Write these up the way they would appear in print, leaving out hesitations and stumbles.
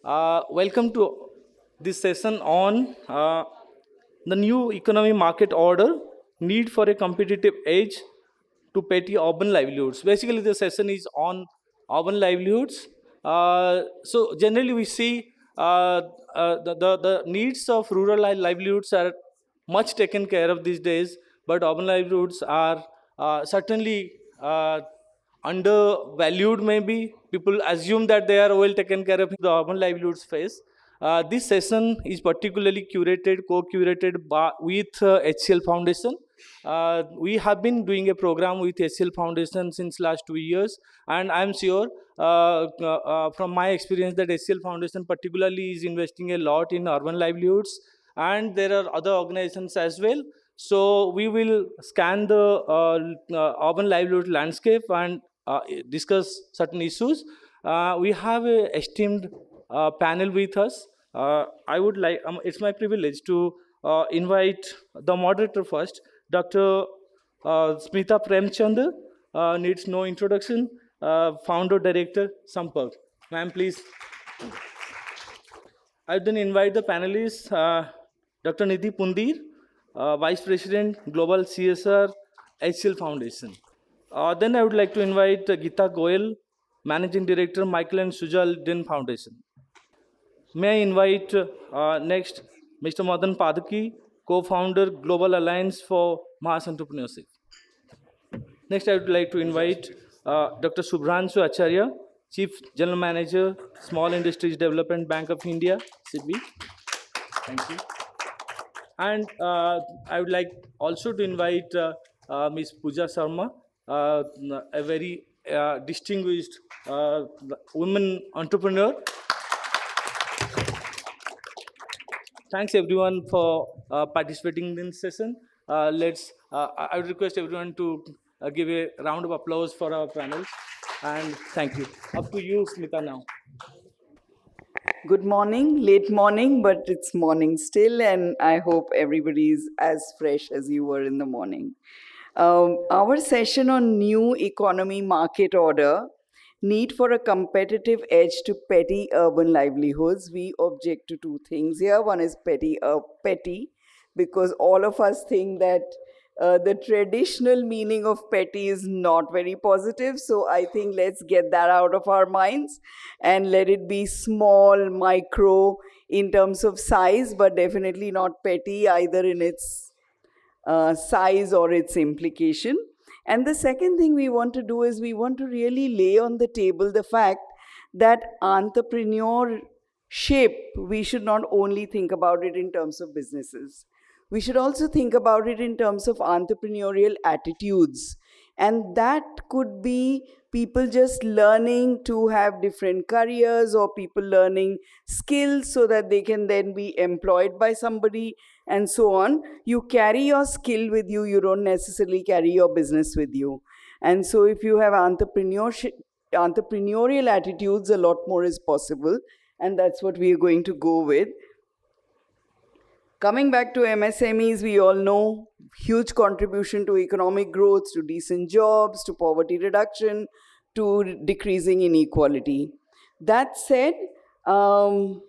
Welcome to this session on the new economy market order, need for a competitive edge to petty urban livelihoods. Basically, the session is on urban livelihoods. So generally, we see the needs of rural livelihoods are much taken care of these days, but urban livelihoods are certainly undervalued. Maybe people assume that they are well taken care of in the urban livelihoods phase. This session is particularly co-curated with HCL Foundation. We have been doing a program with HCL Foundation since last 2 years, and I'm sure from my experience that HCL Foundation particularly is investing a lot in urban livelihoods, and there are other organizations as well. So we will scan the urban livelihood landscape and discuss certain issues. We have a esteemed panel with us. I would like, it's my privilege to invite the moderator first, Dr. Smita Premchand, needs no introduction, founder director, Sampark. Ma'am, please. I then invite the panelists, Dr. Nidhi Pundir, Vice President, Global CSR, HCL Foundation. Then I would like to invite Geeta Goyal, Managing Director, Michael and Sujal Din Foundation. May I invite next Mr. Madan Padaki, Co-founder, Global Alliance for Mass Entrepreneurship. Next, I would like to invite Dr. Subhranshu Acharya, Chief General Manager, Small Industries Development Bank of India, SIDBI. Thank you. And I would like also to invite Ms. Pooja Sharma, a very distinguished woman entrepreneur. Thanks everyone for participating in this session. I would request everyone to give a round of applause for our panel. And thank you. Up to you, Smita, now. Good morning, late morning, but it's morning still, and I hope everybody is as fresh as you were in the morning. Our session on new economy market order, need for a competitive edge to petty urban livelihoods. We object to two things here. One is petty, because all of us think that the traditional meaning of petty is not very positive. So I think let's get that out of our minds and let it be small, micro in terms of size, but definitely not petty either in its size or its implication. And the second thing we want to do is we want to really lay on the table the fact that entrepreneurship, we should not only think about it in terms of businesses. We should also think about it in terms of entrepreneurial attitudes. And that could be people just learning to have different careers or people learning skills so that they can then be employed by somebody and so on. You carry your skill with you, you don't necessarily carry your business with you. And so if you have entrepreneurial attitudes, a lot more is possible. And that's what we are going to go with. Coming back to MSMEs, we all know huge contribution to economic growth, to decent jobs, to poverty reduction, to decreasing inequality. That said, and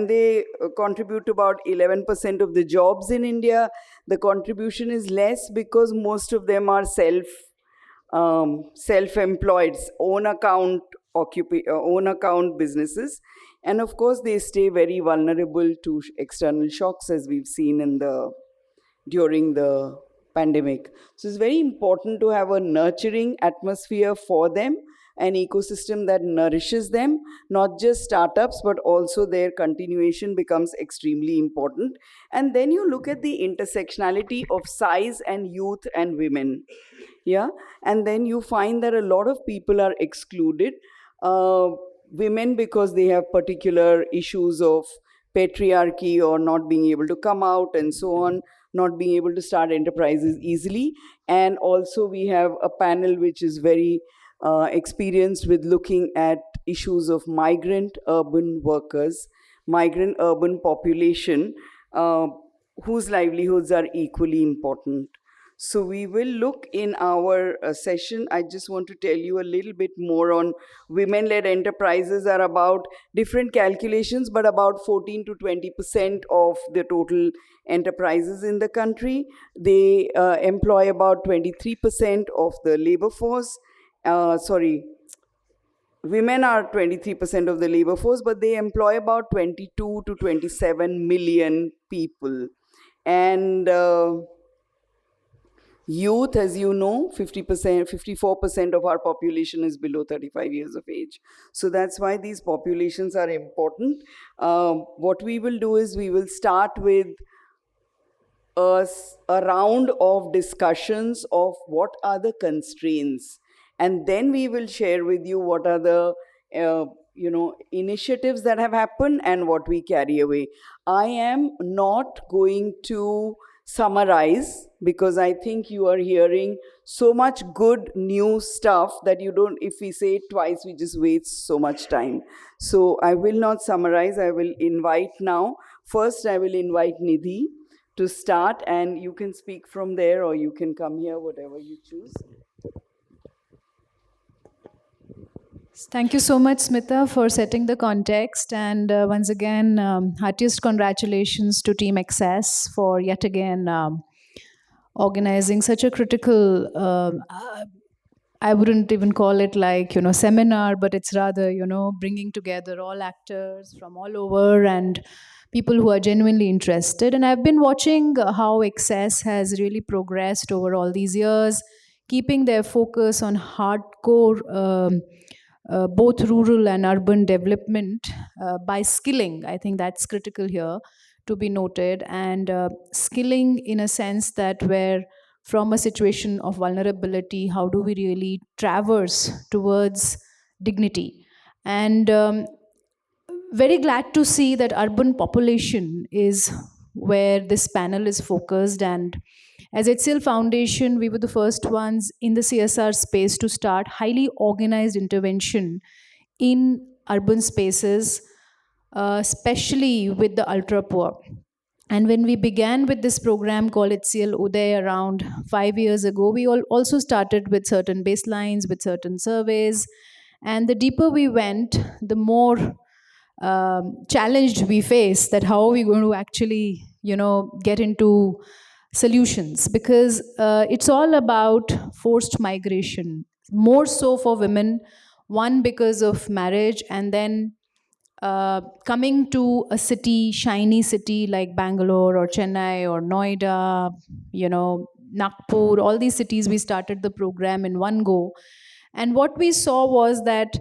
they contribute to about 11% of the jobs in India. The contribution is less because most of them are self-employed, own account businesses. And of course, they stay very vulnerable to external shocks, as we've seen during the pandemic. So it's very important to have a nurturing atmosphere for them, an ecosystem that nourishes them, not just startups, but also their continuation becomes extremely important. And then you look at the intersectionality of size and youth and women. Yeah, and then you find that a lot of people are excluded. Women because they have particular issues of patriarchy or not being able to come out and so on, not being able to start enterprises easily. And also we have a panel which is very experienced with looking at issues of migrant urban workers, migrant urban population, whose livelihoods are equally important. So we will look in our session. I just want to tell you a little bit more on women-led enterprises are about different calculations, but about 14 to 20% of the total enterprises in the country. They employ about 23% of the labor force. Sorry, women are 23% of the labor force, but they employ about 22 to 27 million people. And youth, as you know, 50%, 54% of our population is below 35 years of age. So that's why these populations are important. What we will do is we will start with a round of discussions of what are the constraints, and then we will share with you what are the initiatives that have happened and what we carry away. I am not going to summarize because I think you are hearing so much good new stuff that you don't, if we say it twice, we just waste so much time. So I will not summarize. I will invite now. First, I will invite Nidhi to start, and you can speak from there or you can come here, whatever you choose. Thank you so much, Smita, for setting the context. And once again, heartiest congratulations to Team Access for yet again organizing such a critical, I wouldn't even call it like, seminar, but it's rather, bringing together all actors from all over and people who are genuinely interested. And I've been watching how Access has really progressed over all these years, keeping their focus on hardcore both rural and urban development by skilling. I think that's critical here to be noted. And skilling in a sense that where from a situation of vulnerability, how do we really traverse towards dignity? And very glad to see that urban population is where this panel is focused. And as HCL Foundation, we were the first ones in the CSR space to start highly organized intervention in urban spaces, especially with the ultra poor. And when we began with this program called HCL Uday around 5 years ago, we also started with certain baselines, with certain surveys. And the deeper we went, the more challenged we face that how are we going to actually, get into solutions, because it's all about forced migration, more so for women, one because of marriage, and then coming to a city, shiny city like Bangalore or Chennai or Noida, Nagpur, all these cities, we started the program in one go. And what we saw was that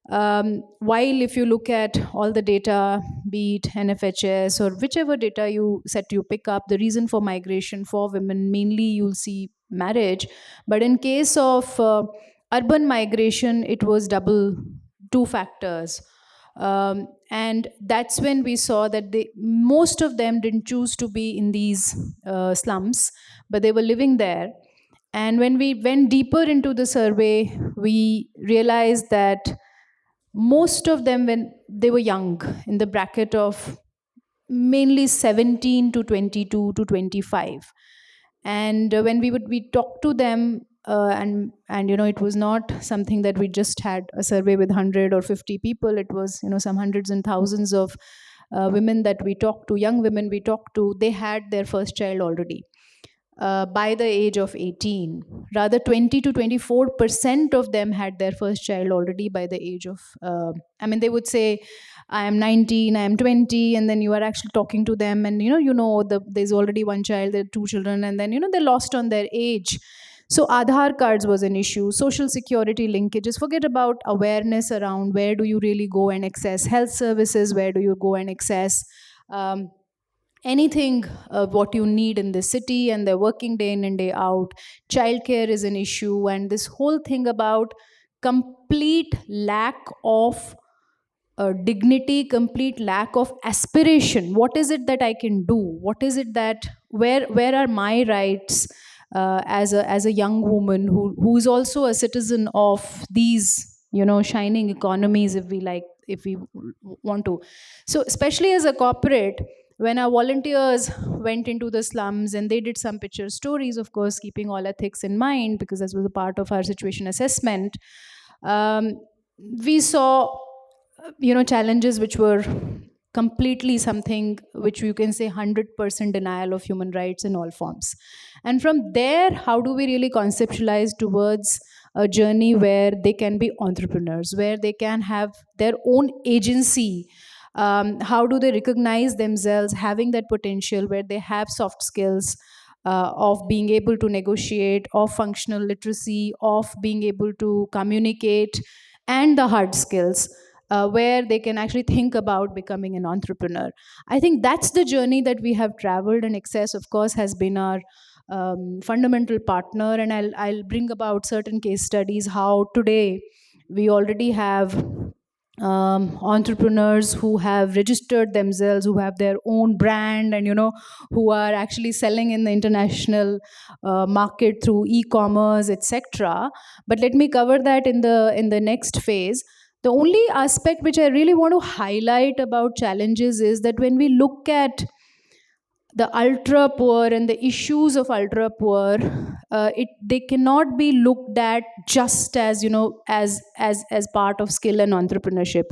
while if you look at all the data, be it NFHS or whichever data you set you pick up, the reason for migration for women, mainly you'll see marriage. But in case of urban migration, it was double, two factors. And that's when we saw that most of them didn't choose to be in these slums, but they were living there. And when we went deeper into the survey, we realized that most of them, when they were young, in the bracket of mainly 17 to 22 to 25. And when we talk to them, and it was not something that we just had a survey with 100 or 50 people. It was some hundreds and thousands of women that we talked to, young women we talked to. They had their first child already by the age of 18. Rather, 20 to 24% of them had their first child already by the age of, they would say, I am 19, I am 20, and then you are actually talking to them, and there's already one child, there are two children, and then they're lost on their age. So Aadhaar cards was an issue, social security linkages. Forget about awareness around where do you really go and access health services, where do you go and access anything what you need in the city, and they're working day in and day out. Childcare is an issue, and this whole thing about complete lack of dignity, complete lack of aspiration. What is it that I can do? What is it that where are my rights as a young woman who is also a citizen of these shining economies, if we want to. So especially as a corporate, When our volunteers went into the slums and they did some picture stories, of course, keeping all ethics in mind, because this was a part of our situation assessment, um, we saw, challenges which were completely something which you can say 100% denial of human rights in all forms. And from there, how do we really conceptualize towards a journey where they can be entrepreneurs, where they can have their own agency? How do they recognize themselves having that potential where they have soft skills of being able to negotiate, of functional literacy, of being able to communicate, and the hard skills where they can actually think about becoming an entrepreneur? I think that's the journey that we have traveled, and Access, of course, has been our fundamental partner. And I'll bring about certain case studies how today we already have entrepreneurs who have registered themselves, who have their own brand, and who are actually selling in the international market through e-commerce, etc. But let me cover that in the next phase. The only aspect which I really want to highlight about challenges is that when we look at the ultra poor and the issues of ultra poor, they cannot be looked at just as as part of skill and entrepreneurship.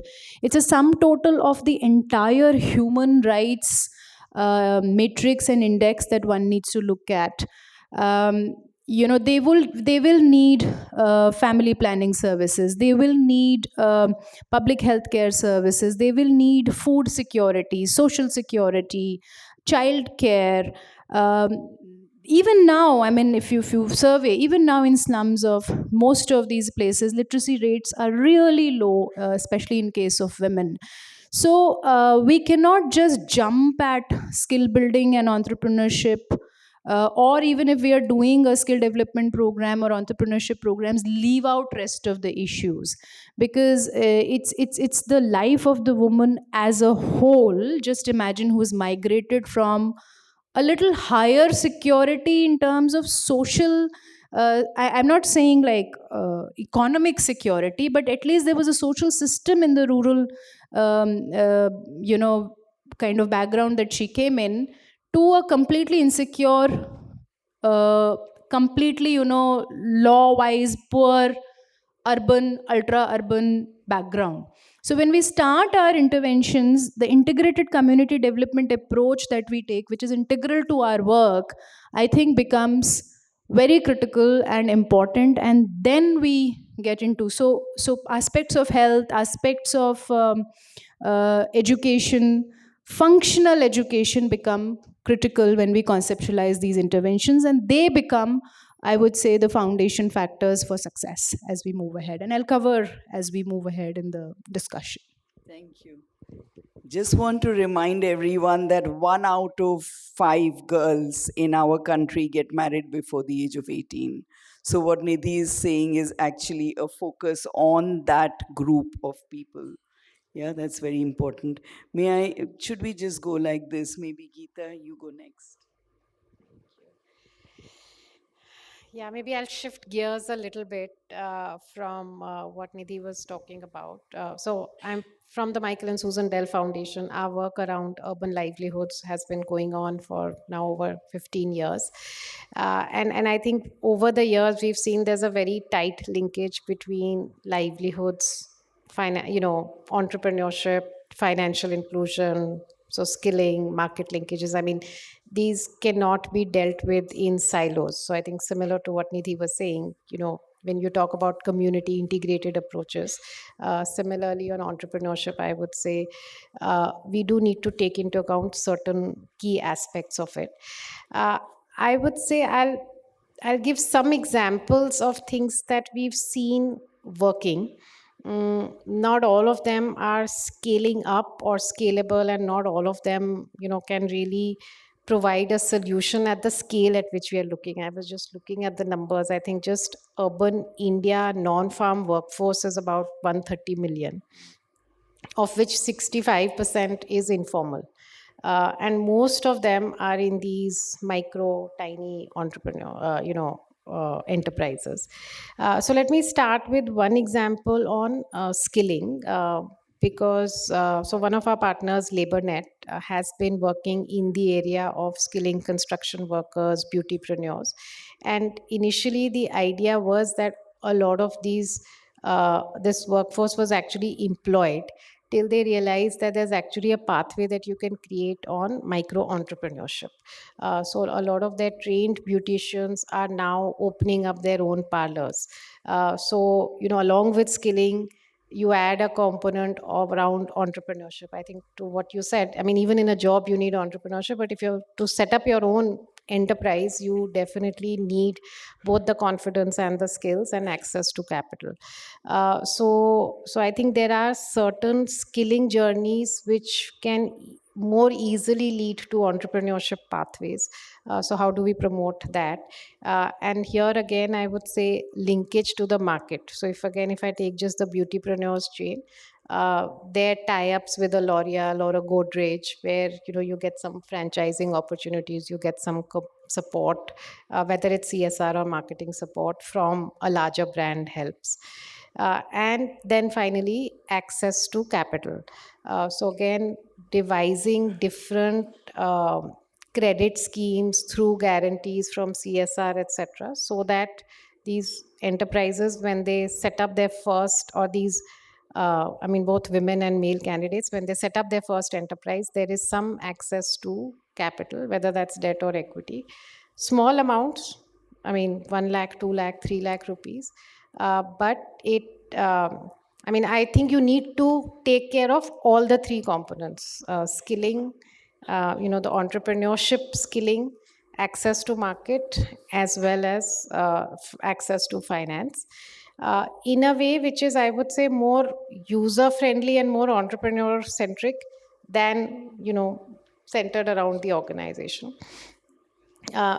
It's a sum total of the entire human rights matrix and index that one needs to look at. um, they will need family planning services, they will need public health care services, they will need food security, social security, child care. Even now, I mean, if you survey, even now in slums of most of these places, literacy rates are really low, especially in case of women. So we cannot just jump at skill building and entrepreneurship, or even if we are doing a skill development program or entrepreneurship programs, leave out rest of the issues, because it's the life of the woman as a whole. Just imagine who's migrated from a little higher security in terms of social, I'm not saying like economic security, but at least there was a social system in the rural um, uh, you know kind of background that she came in, to a completely insecure, uh, completely law wise poor, urban, ultra urban background. So when we start our interventions, the integrated community development approach that we take, which is integral to our work, I think becomes very critical and important. And then we get into, so aspects of health, aspects of education, functional education become critical when we conceptualize these interventions, and they become, I would say, the foundation factors for success as we move ahead. And I'll cover as we move ahead in the discussion. Thank you. Just want to remind everyone that 1 out of 5 girls in our country get married before the age of 18. So what Nidhi is saying is actually a focus on that group of people. Yeah, that's very important. Should we just go like this? Maybe Geeta, you go next. Yeah, maybe I'll shift gears a little bit from what Nidhi was talking about. So I'm from the Michael and Susan Dell Foundation. Our work around urban livelihoods has been going on for now over 15 years. And I think over the years, we've seen there's a very tight linkage between livelihoods, entrepreneurship, financial inclusion, so skilling, market linkages. I mean, these cannot be dealt with in silos. So I think similar to what Nidhi was saying, when you talk about community integrated approaches, similarly on entrepreneurship, I would say we do need to take into account certain key aspects of it. I would say I'll give some examples of things that we've seen working. Not all of them are scaling up or scalable, and not all of them, can really provide a solution at the scale at which we are looking. I was just looking at the numbers. I think just urban India non-farm workforce is about 130 million, of which 65% is informal. And most of them are in these micro, tiny enterprises. So let me start with one example on skilling. because so one of our partners, LaborNet, has been working in the area of skilling construction workers, beautypreneurs. And initially, the idea was that a lot of this workforce was actually employed till they realized that there's actually a pathway that you can create on micro entrepreneurship. So a lot of their trained beauticians are now opening up their own parlors. So, along with skilling, you add a component of around entrepreneurship. I think to what you said, I mean, even in a job, you need entrepreneurship, but if you're to set up your own enterprise, you definitely need both the confidence and the skills and access to capital. So I think there are certain skilling journeys which can more easily lead to entrepreneurship pathways. So how do we promote that? And here again, I would say linkage to the market. So if I take just the beautypreneurs chain, their tie-ups with a L'Oreal or a Godrej, where you get some franchising opportunities, you get some support, whether it's CSR or marketing support from a larger brand helps. And then finally, access to capital. So again, devising different credit schemes through guarantees from CSR, etc., so that these enterprises, when they set up their first, or these I mean, both women and male candidates, when they set up their first enterprise, there is some access to capital, whether that's debt or equity. Small amounts, I mean, 1 lakh, 2 lakh, 3 lakh rupees. But I mean, I think you need to take care of all the three components: skilling, the entrepreneurship skilling, access to market, as well as access to finance. In a way which is, I would say, more user friendly and more entrepreneur centric than centered around the organization.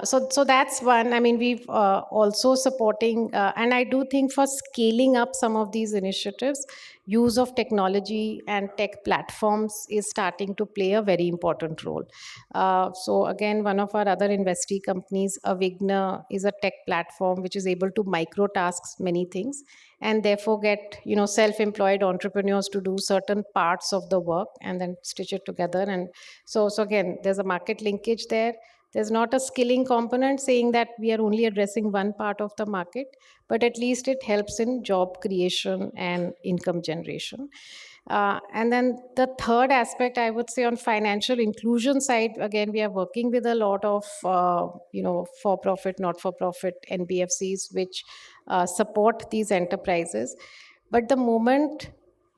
So that's one. I mean, we've also supporting, and I do think for scaling up some of these initiatives, use of technology and tech platforms is starting to play a very important role. So again, one of our other investee companies, Avigna, is a tech platform which is able to micro tasks many things, and therefore get self-employed entrepreneurs to do certain parts of the work and then stitch it together. And so again, there's a market linkage there. There's not a skilling component saying that we are only addressing one part of the market, but at least it helps in job creation and income generation. And then the third aspect, I would say, on financial inclusion side, again, we are working with a lot of, for-profit, not-for-profit NBFCs, which support these enterprises. But the moment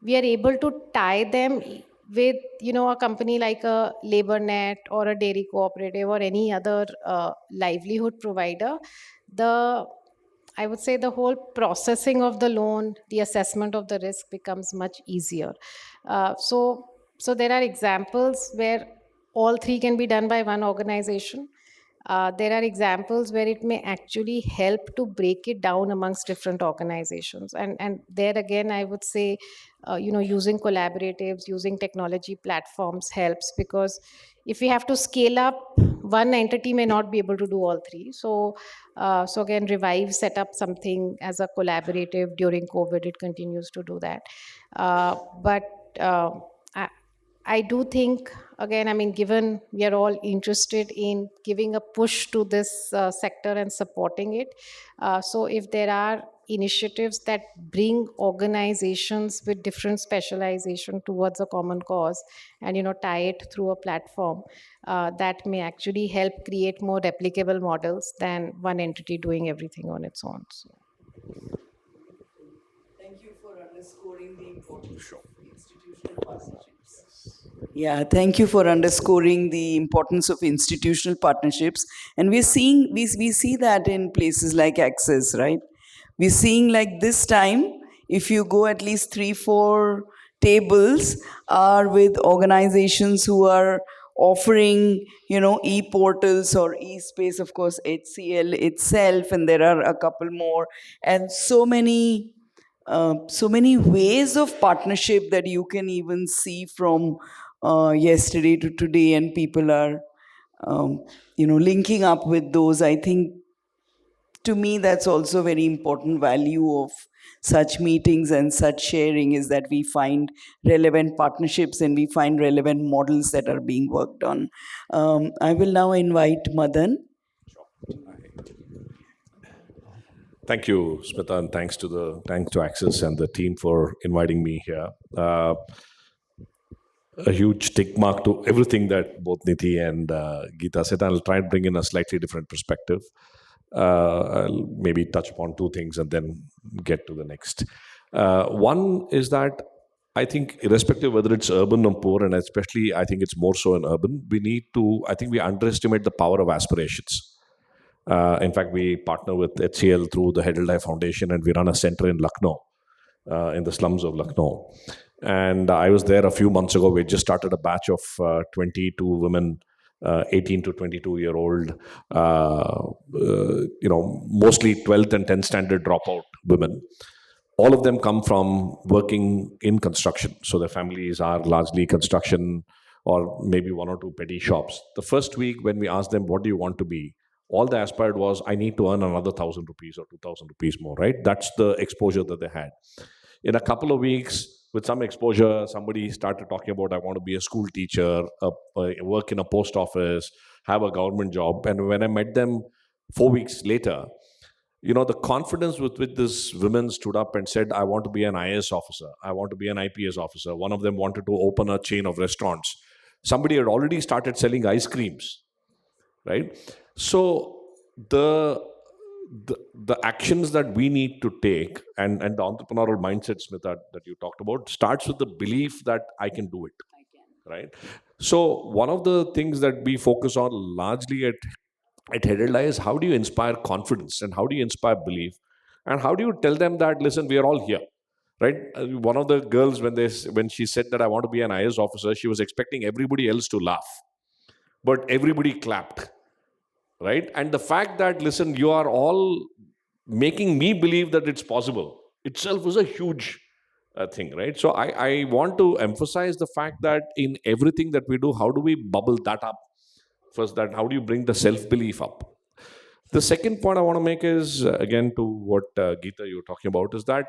we are able to tie them with a company like a LaborNet or a dairy cooperative or any other livelihood provider, the I would say the whole processing of the loan, the assessment of the risk becomes much easier. So there are examples where all three can be done by one organization. There are examples where it may actually help to break it down amongst different organizations. And there again, I would say, using collaboratives, using technology platforms helps, because if we have to scale up, one entity may not be able to do all three. So again, Revive set up something as a collaborative during COVID. It continues to do that. But I do think, again, I mean, given we are all interested in giving a push to this sector and supporting it, so if there are initiatives that bring organizations with different specialization towards a common cause and tie it through a platform, that may actually help create more replicable models than one entity doing everything on its own. So. Thank you for underscoring the importance of institutional partnerships. Yeah, thank you for underscoring the importance of institutional partnerships. And we see that in places like Access, right? We're seeing like this time, if you go at least 3-4 tables are with organizations who are offering, e-portals or e-space, of course, HCL itself, and there are a couple more, and so many ways of partnership that you can even see from yesterday to today, and people are linking up with those. I think, to me, that's also very important value of such meetings and such sharing is that we find relevant partnerships and we find relevant models that are being worked on. I will now invite Madan. Thank you, Smita, and thanks to Access and the team for inviting me here. A huge tick mark to everything that both Nidhi and Geeta said. I'll try and bring in a slightly different perspective. I'll maybe touch upon two things and then get to the next. One is that I think, irrespective whether it's urban or poor, and especially I think it's more so in urban, I think we underestimate the power of aspirations. In fact, we partner with HCL through the Hedelai Foundation, and we run a center in Lucknow, in the slums of Lucknow. And I was there a few months ago. We just started a batch of 22 women, 18 to 22-year-old, mostly 12th and 10th standard dropout women. All of them come from working in construction. So their families are largely construction or maybe one or two petty shops. The first week when we asked them, what do you want to be? All they aspired was, I need to earn another 1,000 rupees or 2,000 rupees more, right? That's the exposure that they had. In a couple of weeks, with some exposure, somebody started talking about, I want to be a school teacher, work in a post office, have a government job. And when I met them 4 weeks later, the confidence with which this women stood up and said, I want to be an IAS officer, I want to be an IPS officer. One of them wanted to open a chain of restaurants. Somebody had already started selling ice creams, right? So the actions that we need to take and the entrepreneurial mindset, Smita, that you talked about, starts with the belief that I can do it, right? So one of the things that we focus on largely at Hedelai is, how do you inspire confidence and how do you inspire belief and how do you tell them that, listen, we are all here, right? One of the girls, when she said that I want to be an IAS officer, she was expecting everybody else to laugh, but everybody clapped. Right? And the fact that, listen, you are all making me believe that it's possible itself was a huge thing, right? So I want to emphasize the fact that in everything that we do, how do we bubble that up? First, that how do you bring the self-belief up? The second point I want to make is, again, to what Geeta you were talking about, is that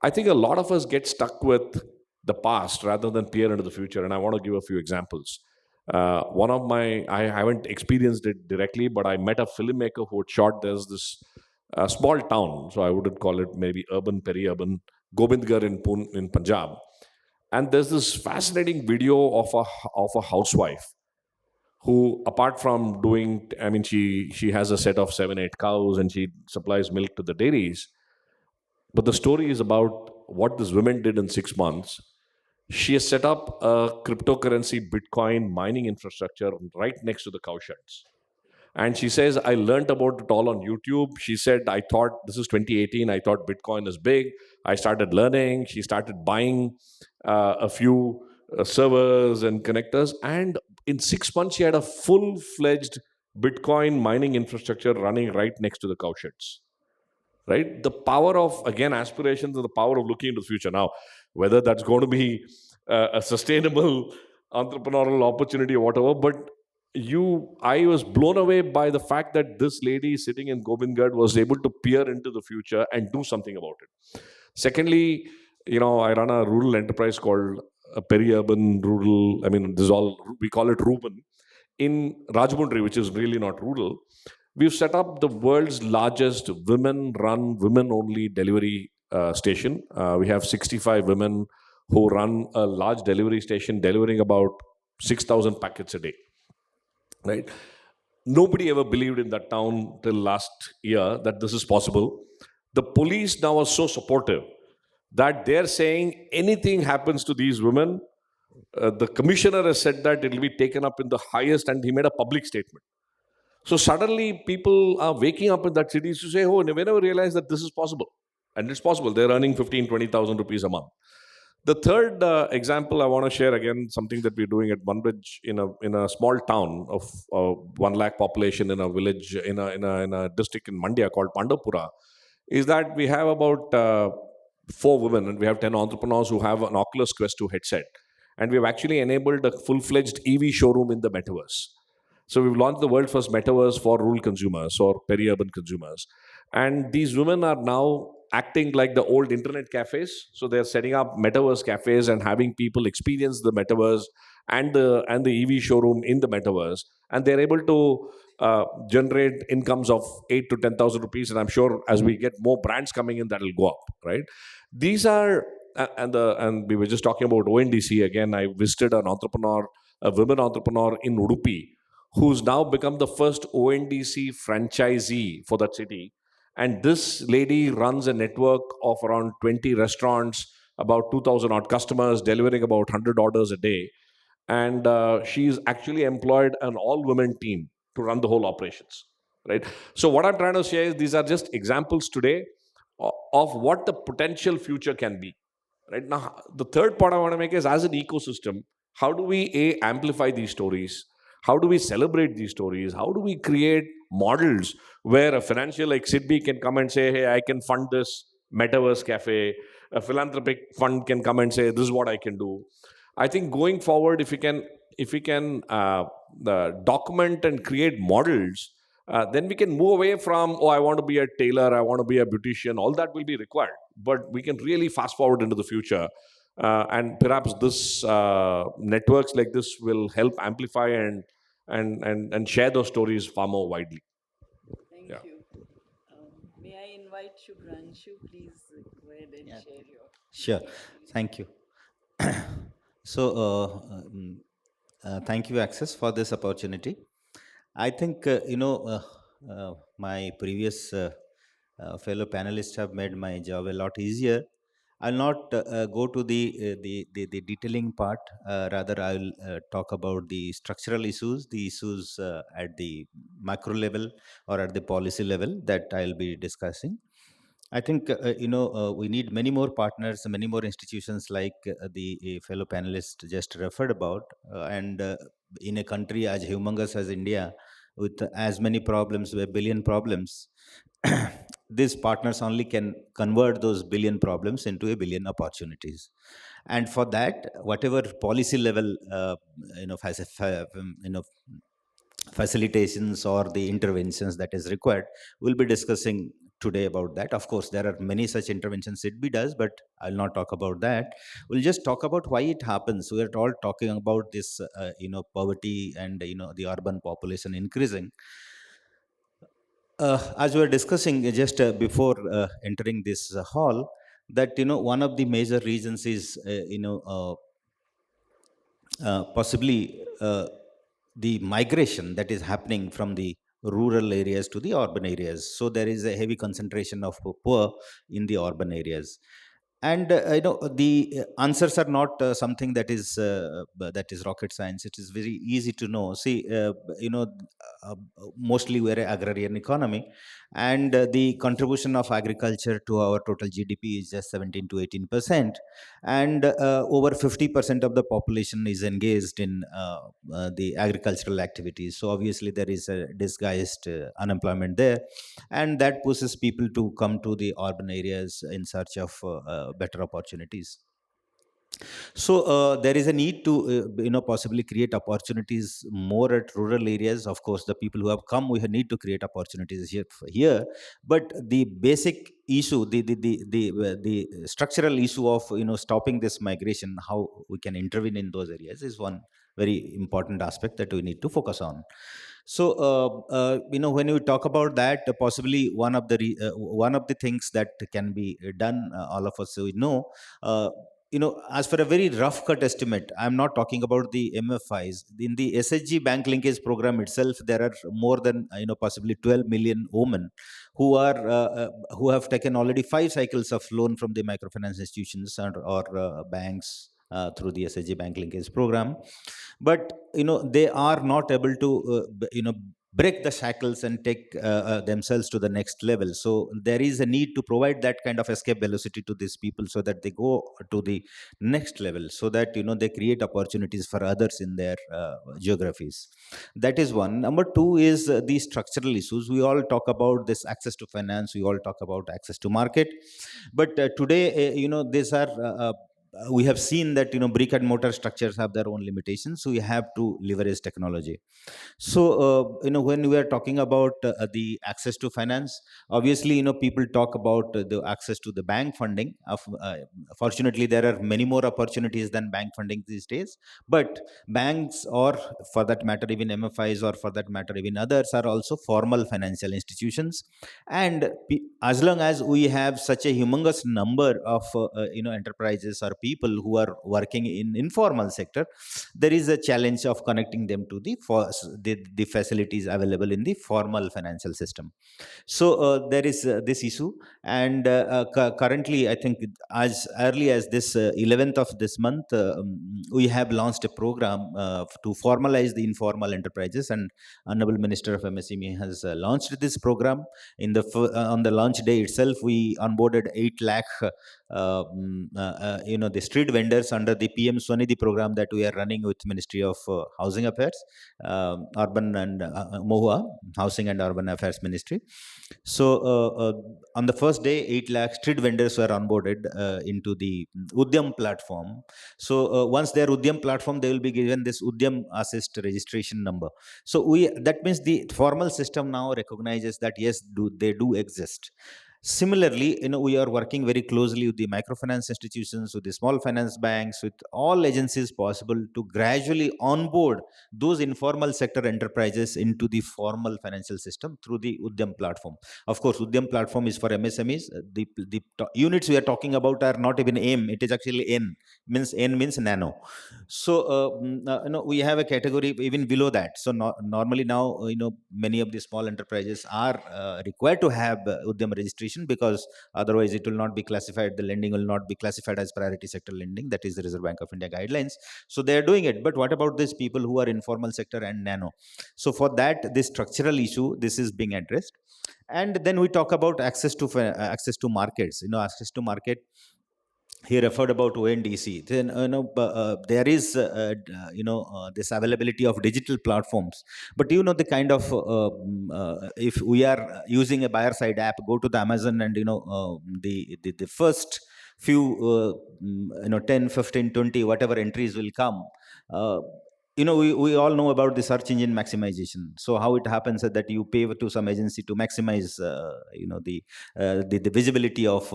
I think a lot of us get stuck with the past rather than peer into the future. And I want to give a few examples. I haven't experienced it directly, but I met a filmmaker who had shot, there's this small town, so I wouldn't call it maybe urban, peri-urban, Gobindgarh in Punjab. And there's this fascinating video of a housewife who, apart from doing, she has a set of 7-8 cows and she supplies milk to the dairies. But the story is about what this woman did in 6 months. She has set up a cryptocurrency Bitcoin mining infrastructure right next to the cow sheds. And she says, I learned about it all on YouTube. She said, this is 2018, I thought Bitcoin is big. I started learning. She started buying a few servers and connectors. And in 6 months, she had a full-fledged Bitcoin mining infrastructure running right next to the cow sheds. Right? The power of, again, aspirations and the power of looking into the future. Now, whether that's going to be a sustainable entrepreneurial opportunity or whatever, but I was blown away by the fact that this lady sitting in Gobindgarh was able to peer into the future and do something about it. Secondly, I run a rural enterprise called a peri-urban rural, we call it Ruben, in Rajmundry, which is really not rural. We've set up the world's largest women-run, women-only delivery station. We have 65 women who run a large delivery station, delivering about 6,000 packets a day. Right? Nobody ever believed in that town till last year that this is possible. The police now are so supportive that they're saying anything happens to these women, the commissioner has said that it will be taken up in the highest, and he made a public statement. So suddenly people are waking up in that city to say, oh, we never realized that this is possible. And it's possible. They're earning 15,000, 20,000 rupees a month. The third example I want to share, again, something that we're doing at Banbridge in a small town of 1 lakh population in a village, in a district in Mandya called Pandapura, is that we have about 4 women and we have 10 entrepreneurs who have an Oculus Quest 2 headset. And we've actually enabled a full-fledged EV showroom in the metaverse. So we've launched the world's first metaverse for rural consumers or peri-urban consumers. And these women are now acting like the old internet cafes. So they're setting up metaverse cafes and having people experience the metaverse and the EV showroom in the metaverse, and they're able to generate incomes of 8 to 10,000 rupees. And I'm sure as we get more brands coming in, that'll go up, right? These are and we were just talking about ONDC again. I visited an entrepreneur, a women entrepreneur in Udupi, who's now become the first ONDC franchisee for that city. And this lady runs a network of around 20 restaurants, about 2,000 odd customers, delivering about 100 orders a day. And she's actually employed an all-women team to run the whole operations, right? So what I'm trying to say is these are just examples today of what the potential future can be. Right now, the third point I want to make is, as an ecosystem, how do we amplify these stories? How do we celebrate these stories? How do we create models where a financial like Sidbi can come and say, "Hey, I can fund this metaverse cafe." A philanthropic fund can come and say, "This is what I can do." I think going forward, if we can document and create models, then we can move away from, oh, I want to be a tailor, I want to be a beautician. All that will be required, but we can really fast forward into the future, and perhaps this networks like this will help amplify and share those stories far more widely. Thank Yeah. you. May I invite Shubhranshu? Please go ahead and share your. Sure. Thank you. So, thank you, Access, for this opportunity. I think, my previous fellow panelists have made my job a lot easier. I'll not go to the detailing part. Rather, I'll talk about the structural issues, the issues at the macro level or at the policy level that I'll be discussing. I think we need many more partners, many more institutions like the fellow panelist just referred about, and in a country as humongous as India, with as many problems, a billion problems, these partners only can convert those billion problems into a billion opportunities. And for that, whatever policy level, has a, facilitations or the interventions that is required, we'll be discussing today about that. Of course, there are many such interventions SIDBI does, but I'll not talk about that. We'll just talk about why it happens. We're all talking about this, poverty and, the urban population increasing. As we were discussing just before entering this hall, that, one of the major reasons is, possibly the migration that is happening from the rural areas to the urban areas. So there is a heavy concentration of poor in the urban areas. And the answers are not something that is rocket science. It is very easy to know. See, uh, mostly we're an agrarian economy, and the contribution of agriculture to our total GDP is just 17 to 18%, and over 50% of the population is engaged in the agricultural activities. So obviously there is a disguised unemployment there, and that pushes people to come to the urban areas in search of better opportunities. So there is a need to possibly create opportunities more at rural areas. Of course, the people who have come, we need to create opportunities here. But the basic issue, the structural issue of stopping this migration, how we can intervene in those areas, is one very important aspect that we need to focus on. So when you talk about that, possibly one of the things that can be done, all of us we know. As for a very rough cut estimate, I'm not talking about the MFIs. In the SHG bank linkage program itself, there are more than possibly 12 million women who have taken already 5 cycles of loan from the microfinance institutions or banks through the SHG bank linkage program. But they are not able to break the shackles and take themselves to the next level. So there is a need to provide that kind of escape velocity to these people, so that they go to the next level, so that they create opportunities for others in their geographies. That is one. Number two is the structural issues. We all talk about this access to finance, we all talk about access to market, but today these are we have seen that brick and mortar structures have their own limitations, so we have to leverage technology. So when we are talking about the access to finance, obviously people talk about the access to the bank funding of fortunately there are many more opportunities than bank funding these days, but banks, or for that matter even MFIs, or for that matter even others, are also formal financial institutions. And as long as we have such a humongous number of enterprises or people who are working in informal sector, there is a challenge of connecting them to the facilities available in the formal financial system. So there is this issue. And currently, I think as early as this 11th of this month, we have launched a program to formalize the informal enterprises, and Honorable Minister of MSME has launched this program. On the launch day itself, we onboarded 8 lakh the street vendors under the PM Swanidhi program that we are running with Ministry of Housing Affairs, Urban and MOHUA, Housing and Urban Affairs Ministry. So on the first day, 8 lakh street vendors were onboarded into the Udyam platform. So once they are Udyam platform, they will be given this Udyam Assist registration number. So that means the formal system now recognizes that yes, they do exist. Similarly, we are working very closely with the microfinance institutions, with the small finance banks, with all agencies possible to gradually onboard those informal sector enterprises into the formal financial system through the Udyam platform. Of course, Udyam platform is for MSMEs. The units we are talking about are not even M; it is actually N. N means nano. So we have a category even below that. So normally now many of the small enterprises are required to have Udyam registration, because otherwise it will not be classified, the lending will not be classified as priority sector lending. That is the Reserve Bank of India guidelines. So they are doing it. But what about these people who are informal sector and nano? So for that, this structural issue, this is being addressed. And then we talk about access to markets. Access to market, he referred about ONDC. Then there is this availability of digital platforms. But the kind of if we are using a buyer side app, go to the Amazon, and the first few 10, 15, 20 whatever entries will come. We all know about the search engine maximization. So how it happens is that you pay to some agency to maximize the visibility of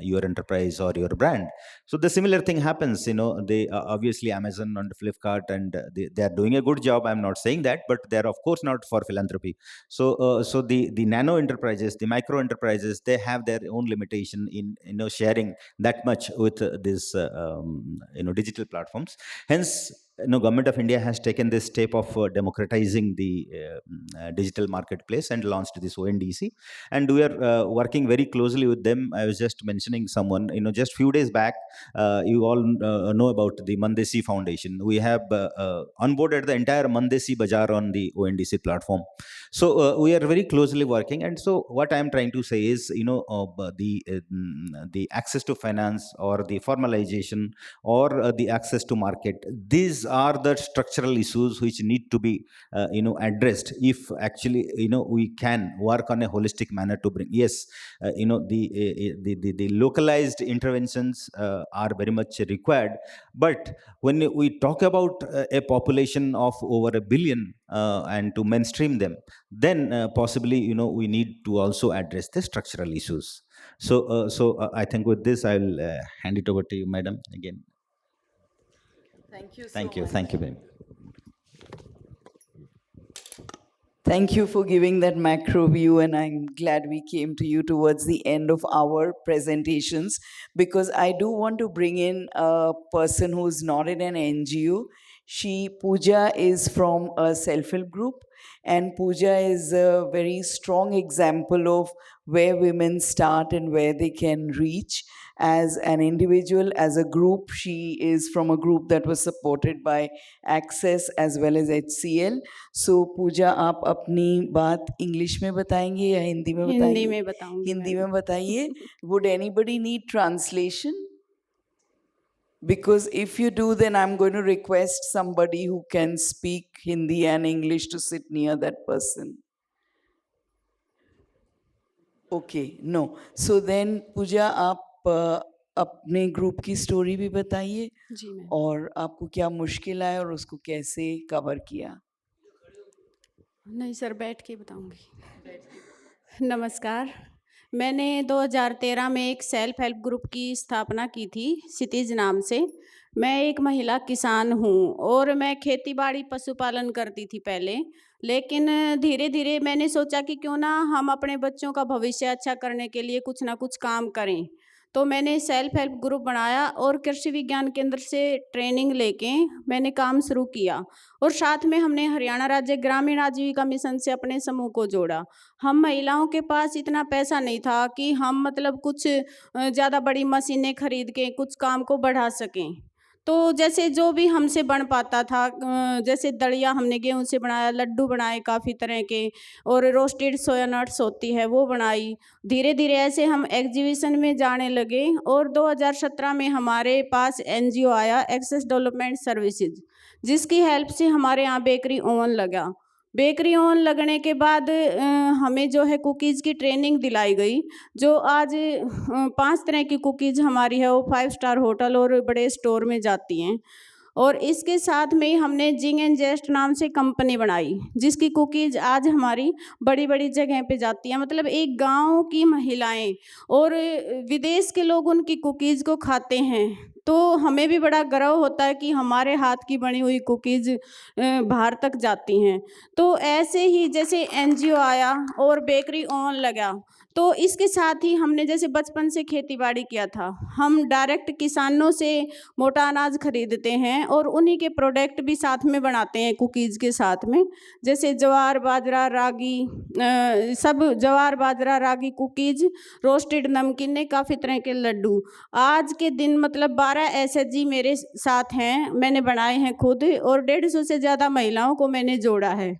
your enterprise or your brand. So the similar thing happens. They obviously Amazon and Flipkart, and they are doing a good job. I'm not saying that, but they are of course not for philanthropy. So the nano enterprises, the micro enterprises, they have their own limitation in sharing that much with these digital platforms. Hence, Government of India has taken this step of democratizing the digital marketplace and launched this ONDC, and we are working very closely with them. I was just mentioning someone, just few days back, you all know about the Mandesi Foundation. We have onboarded the entire Mandesi Bazaar on the ONDC platform. So we are very closely working, and so what I am trying to say is, the access to finance, or the formalization, or the access to market, these are the structural issues which need to be addressed, if actually we can work on a holistic manner to bring. Yes, the localized interventions are very much required, but when we talk about a population of over a billion, and to mainstream them, then possibly we need to also address the structural issues. So I think with this I'll hand it over to you, madam, again. Thank you so Thank you. much. Thank you, ma'am. Thank you for giving that macro view, and I'm glad we came to you towards the end of our presentations, because I do want to bring in a person who's not in an NGO. Pooja is from a self-help group, and Pooja is a very strong example of where women start and where they can reach. As an individual, as a group, she is from a group that was supported by Access as well as HCL. सो पूजा, आप अपनी बात English में बताएंगे या हिंदी में बताएंगे? हिंदी में बताऊंगी हिंदी मैम। में बताइए. Would anybody need translation? Because if you do, then I'm going to request somebody who can speak Hindi and English to sit near that person. Okay, no. So then, Pooja, आप अपने group की story भी बताइए जी ma'am. और आपको क्या मुश्किल आया और उसको कैसे कवर किया। नहीं सर, बैठ के बताऊंगी। नमस्कार। मैंने 2013 में एक सेल्फ हेल्प ग्रुप की स्थापना की थी, क्षितिज नाम से। मैं एक महिला किसान हूँ और मैं खेती बाड़ी पशुपालन करती थी पहले, लेकिन धीरे धीरे मैंने सोचा कि क्यों ना हम अपने बच्चों का भविष्य अच्छा करने के लिए कुछ ना कुछ काम करें। तो मैंने सेल्फ हेल्प ग्रुप बनाया और कृषि विज्ञान केंद्र से ट्रेनिंग लेके मैंने काम शुरू किया। और साथ में हमने हरियाणा राज्य ग्रामीण आजीविका मिशन से अपने समूह को जोड़ा। हम महिलाओं के पास इतना पैसा नहीं था कि हम मतलब कुछ ज़्यादा बड़ी मशीनें खरीद के कुछ काम को बढ़ा सकें। तो जैसे जो भी हमसे बन पाता था, जैसे दलिया हमने गेहूं से बनाया, लड्डू बनाए काफ़ी तरह के, और रोस्टेड सोया नट्स होती है वो बनाई। धीरे धीरे ऐसे हम एग्जीबिशन में जाने लगे और 2017 में हमारे पास एनजीओ आया, एक्सेस डेवलपमेंट सर्विसेज, जिसकी हेल्प से हमारे यहाँ बेकरी ओवन लगा। बेकरी ओवन लगने के बाद हमें जो है कुकीज़ की ट्रेनिंग दिलाई गई, जो आज 5 तरह की कुकीज़ हमारी है वो 5 स्टार होटल और बड़े स्टोर में जाती हैं। और इसके साथ में ही हमने जिंग एंड जेस्ट नाम से कंपनी बनाई, जिसकी कुकीज़ आज हमारी बड़ी बड़ी जगह पे जाती हैं। मतलब एक गांव की महिलाएं और विदेश के लोग उनकी कुकीज़ को खाते हैं, तो हमें भी बड़ा गर्व होता है कि हमारे हाथ की बनी हुई कुकीज़ बाहर तक जाती हैं। तो ऐसे ही जैसे एनजीओ आया और बेकरी ओवन लगा, तो इसके साथ ही हमने जैसे बचपन से खेती बाड़ी किया था, हम डायरेक्ट किसानों से मोटा अनाज खरीदते हैं और उन्हीं के प्रोडक्ट भी साथ में बनाते हैं कुकीज़ के साथ में। जैसे ज्वार बाजरा रागी, सब ज्वार बाजरा रागी कुकीज़, रोस्टेड नमकीनें, काफ़ी तरह के लड्डू। आज के दिन मतलब 12 एसएचजी मेरे साथ हैं, मैंने बनाए हैं खुद, और 150 से ज़्यादा महिलाओं को मैंने जोड़ा है।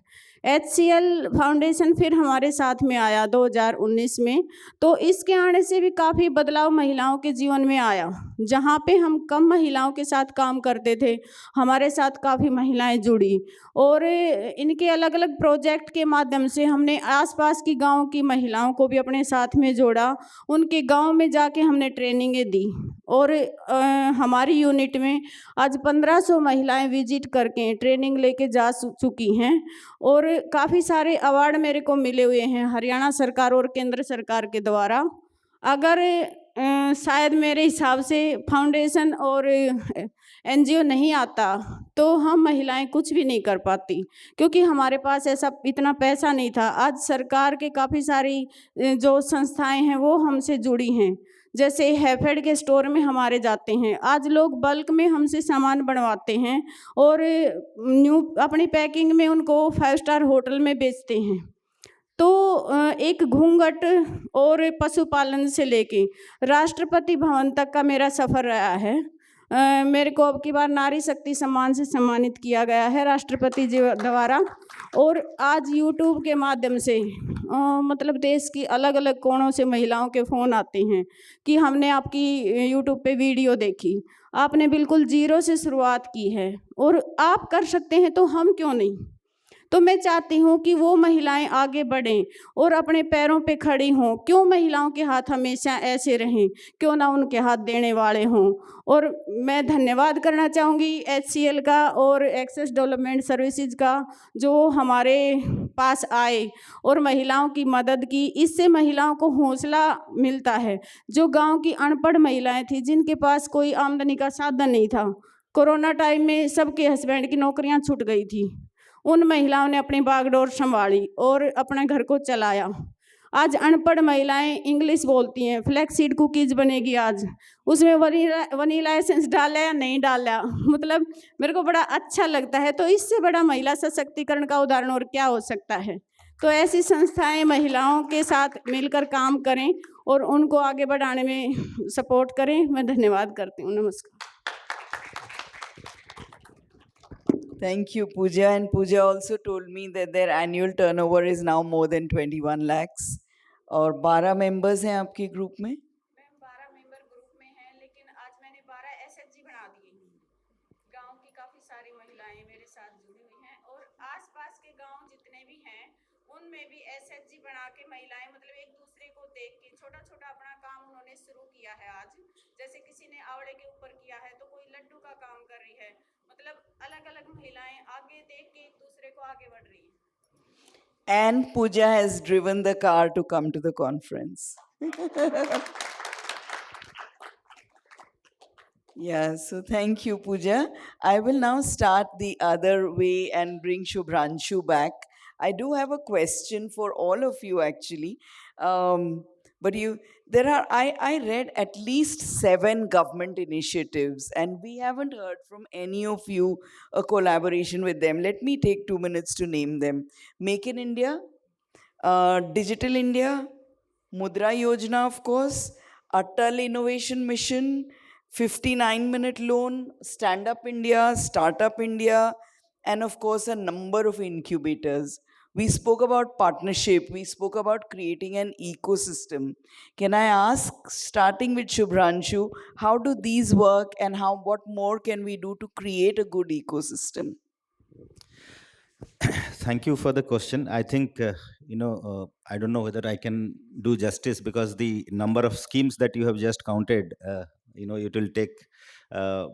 HCL फाउंडेशन फिर हमारे साथ में आया 2019 में, तो इसके आने से भी काफ़ी बदलाव महिलाओं के जीवन में आया। जहाँ पे हम कम महिलाओं के साथ काम करते थे, हमारे साथ काफ़ी महिलाएं जुड़ी, और इनके अलग अलग प्रोजेक्ट के माध्यम से हमने आसपास की गांव की महिलाओं को भी अपने साथ में जोड़ा। उनके गांव में जाके हमने ट्रेनिंगें दी, और हमारी यूनिट में आज 1500 महिलाएं विजिट करके ट्रेनिंग लेके जा चुकी हैं, और काफ़ी सारे अवार्ड मेरे को मिले हुए हैं हरियाणा सरकार और केंद्र सरकार के द्वारा। अगर शायद मेरे हिसाब से फाउंडेशन और एनजीओ नहीं आता तो हम महिलाएं कुछ भी नहीं कर पाती, क्योंकि हमारे पास ऐसा इतना पैसा नहीं था। आज सरकार के काफ़ी सारी जो संस्थाएं हैं वो हमसे जुड़ी हैं, जैसे हैफेड के स्टोर में हमारे जाते हैं, आज लोग बल्क में हमसे सामान बनवाते हैं और न्यू अपनी पैकिंग में उनको 5 स्टार होटल में बेचते हैं। तो एक घूंघट और पशुपालन से लेके राष्ट्रपति भवन तक का मेरा सफ़र रहा है। मेरे को अब की बार नारी शक्ति सम्मान से सम्मानित किया गया है राष्ट्रपति जी द्वारा, और आज यूट्यूब के माध्यम से मतलब देश की अलग अलग कोणों से महिलाओं के फ़ोन आते हैं कि हमने आपकी यूट्यूब पे वीडियो देखी, आपने बिल्कुल जीरो से शुरुआत की है और आप कर सकते हैं तो हम क्यों नहीं। तो मैं चाहती हूँ कि वो महिलाएं आगे बढ़ें और अपने पैरों पे खड़ी हों। क्यों महिलाओं के हाथ हमेशा ऐसे रहें, क्यों ना उनके हाथ देने वाले हों। और मैं धन्यवाद करना चाहूँगी HCL का और एक्सेस डेवलपमेंट सर्विसेज का, जो हमारे पास आए और महिलाओं की मदद की। इससे महिलाओं को हौसला मिलता है। जो गांव की अनपढ़ महिलाएं थी, जिनके पास कोई आमदनी का साधन नहीं था, कोरोना टाइम में सबके हस्बैंड की नौकरियां छूट गई थी, उन महिलाओं ने अपनी बागडोर संभाली और अपने घर को चलाया। आज अनपढ़ महिलाएं इंग्लिश बोलती हैं, फ्लैक्स सीड कुकीज़ बनेगी आज, उसमें वनीला एसेंस डाला या नहीं डाला, मतलब मेरे को बड़ा अच्छा लगता है। तो इससे बड़ा महिला सशक्तिकरण का उदाहरण और क्या हो सकता है। तो ऐसी संस्थाएं महिलाओं के साथ मिलकर काम करें और उनको आगे बढ़ाने में सपोर्ट करें। मैं धन्यवाद करती हूँ। नमस्कार। Thank you, Pooja. And Pooja also told me that their annual turnover is now more than 21 lakhs. और 12 members हैं आपके ग्रुप में? मैम 12 मेंबर ग्रुप में हैं, लेकिन आज मैंने 12 एसएचजी बना दिए हैं। गांव की काफ़ी सारी महिलाएं मेरे साथ जुड़ी हुई हैं और आसपास के गांव जितने भी हैं उनमें भी एसएचजी बना के महिलाएं मतलब एक दूसरे को देख के छोटा छोटा अपना काम उन्होंने शुरू किया है आज। जैसे किसी ने आवड़े के ऊपर किया है तो कोई लड्डू का काम कर रही है। मतलब अलग अलग महिलाएं आगे देख के एक दूसरे को आगे बढ़ रही है। And Pooja has driven the car to come to the conference. Yeah, so thank you, Pooja. I will now start the other way and bring Shubhranshu back. I do have a question for all of you, actually. But I read at least 7 government initiatives, and we haven't heard from any of you a collaboration with them. Let me take 2 minutes to name them. Make in India, Digital India, Mudra Yojana, of course, Atal Innovation Mission, 59-minute loan, Stand Up India, Startup India, and of course, a number of incubators. We spoke about partnership, we spoke about creating an ecosystem. Can I ask, starting with Shubhranshu, how do these work and what more can we do to create a good ecosystem? Thank you for the question. I think, I don't know whether I can do justice because the number of schemes that you have just counted, it will take uh,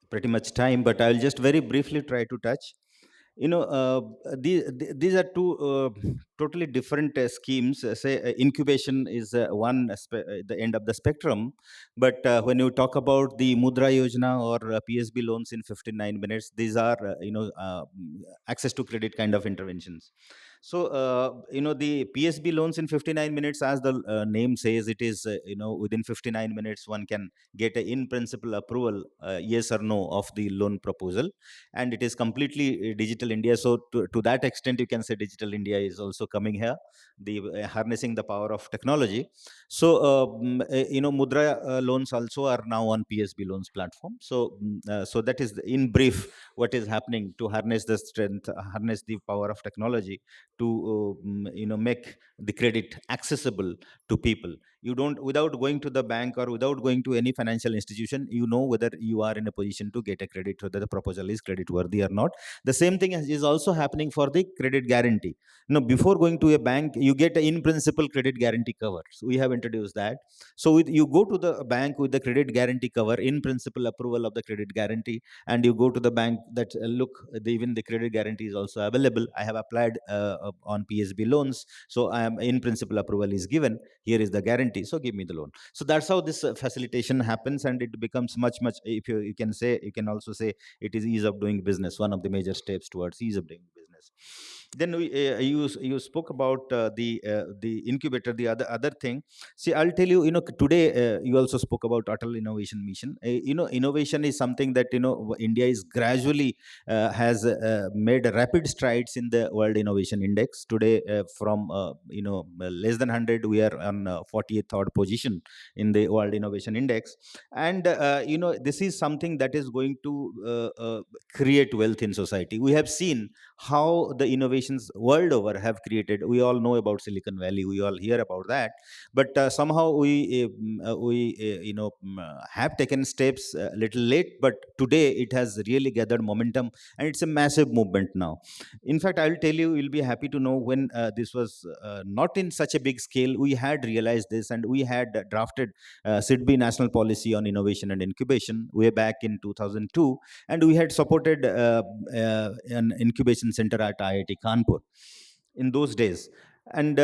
pretty much time, but I'll just very briefly try to touch. These are two totally different schemes. Say incubation is the end of the spectrum, but when you talk about the Mudra Yojana or PSB loans in 59 minutes, these are access to credit kind of interventions. So the PSB loans in 59 minutes, as the name says, it is within 59 minutes one can get a in principle approval, yes or no, of the loan proposal, and it is completely digital India. So to that extent, you can say digital India is also coming here, the harnessing the power of technology. So Mudra loans also are now on PSB loans platform. So so that is in brief what is happening to harness the strength, harness the power of technology to make the credit accessible to people. You don't, without going to the bank or without going to any financial institution, you know whether you are in a position to get a credit, whether the proposal is credit worthy or not. The same thing is also happening for the credit guarantee. Before going to a bank, you get an in principle credit guarantee cover. So we have introduced that. So you go to the bank with the credit guarantee cover, in principle approval of the credit guarantee, and you go to the bank that look, even the credit guarantee is also available. I have applied on PSB loans, so I am in principle approval is given. Here is the guarantee, so give me the loan. So that's how this facilitation happens, and it becomes much, if you can say, you can also say it is ease of doing business, one of the major steps towards ease of doing business. Then you spoke about the incubator, the other thing. See, I'll tell you, today you also spoke about Atal Innovation Mission. Innovation is something that India is gradually has made rapid strides in the World Innovation Index. Today, from less than 100, we are on 43rd position in the World Innovation Index. And this is something that is going to create wealth in society. We have seen how the innovations world over have created. We all know about Silicon Valley, we all hear about that, but somehow we have taken steps a little late, but today it has really gathered momentum, and it's a massive movement now. In fact, I'll tell you, you'll be happy to know, when this was not in such a big scale, we had realized this, and we had drafted SIDBI National Policy on Innovation and Incubation way back in 2002, and we had supported an incubation center at IIT Kanpur in those days. And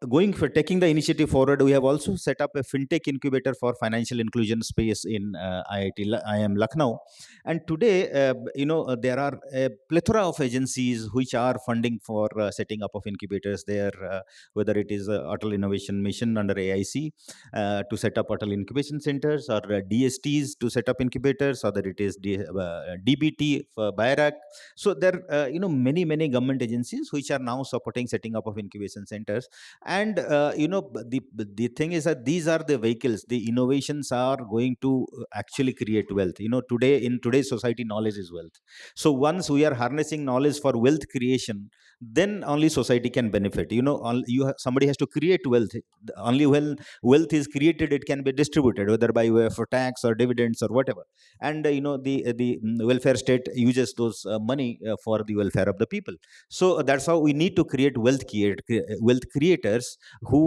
going for taking the initiative forward, we have also set up a fintech incubator for financial inclusion space in IIM Lucknow. And today, there are a plethora of agencies which are funding for setting up of incubators there, whether it is Atal Innovation Mission under AIC to set up Atal incubation centers, or DSTs to set up incubators, or that it is DBT for BIRAC. So there are many government agencies which are now supporting setting up of incubation centers. And the thing is that these are the vehicles, the innovations are going to actually create wealth. Today, in today's society, knowledge is wealth. So once we are harnessing knowledge for wealth creation, then only society can benefit. Somebody has to create wealth. Only when wealth is created, it can be distributed, whether by way of tax or dividends or whatever. And the welfare state uses those money for the welfare of the people. So that's how we need to create wealth creators who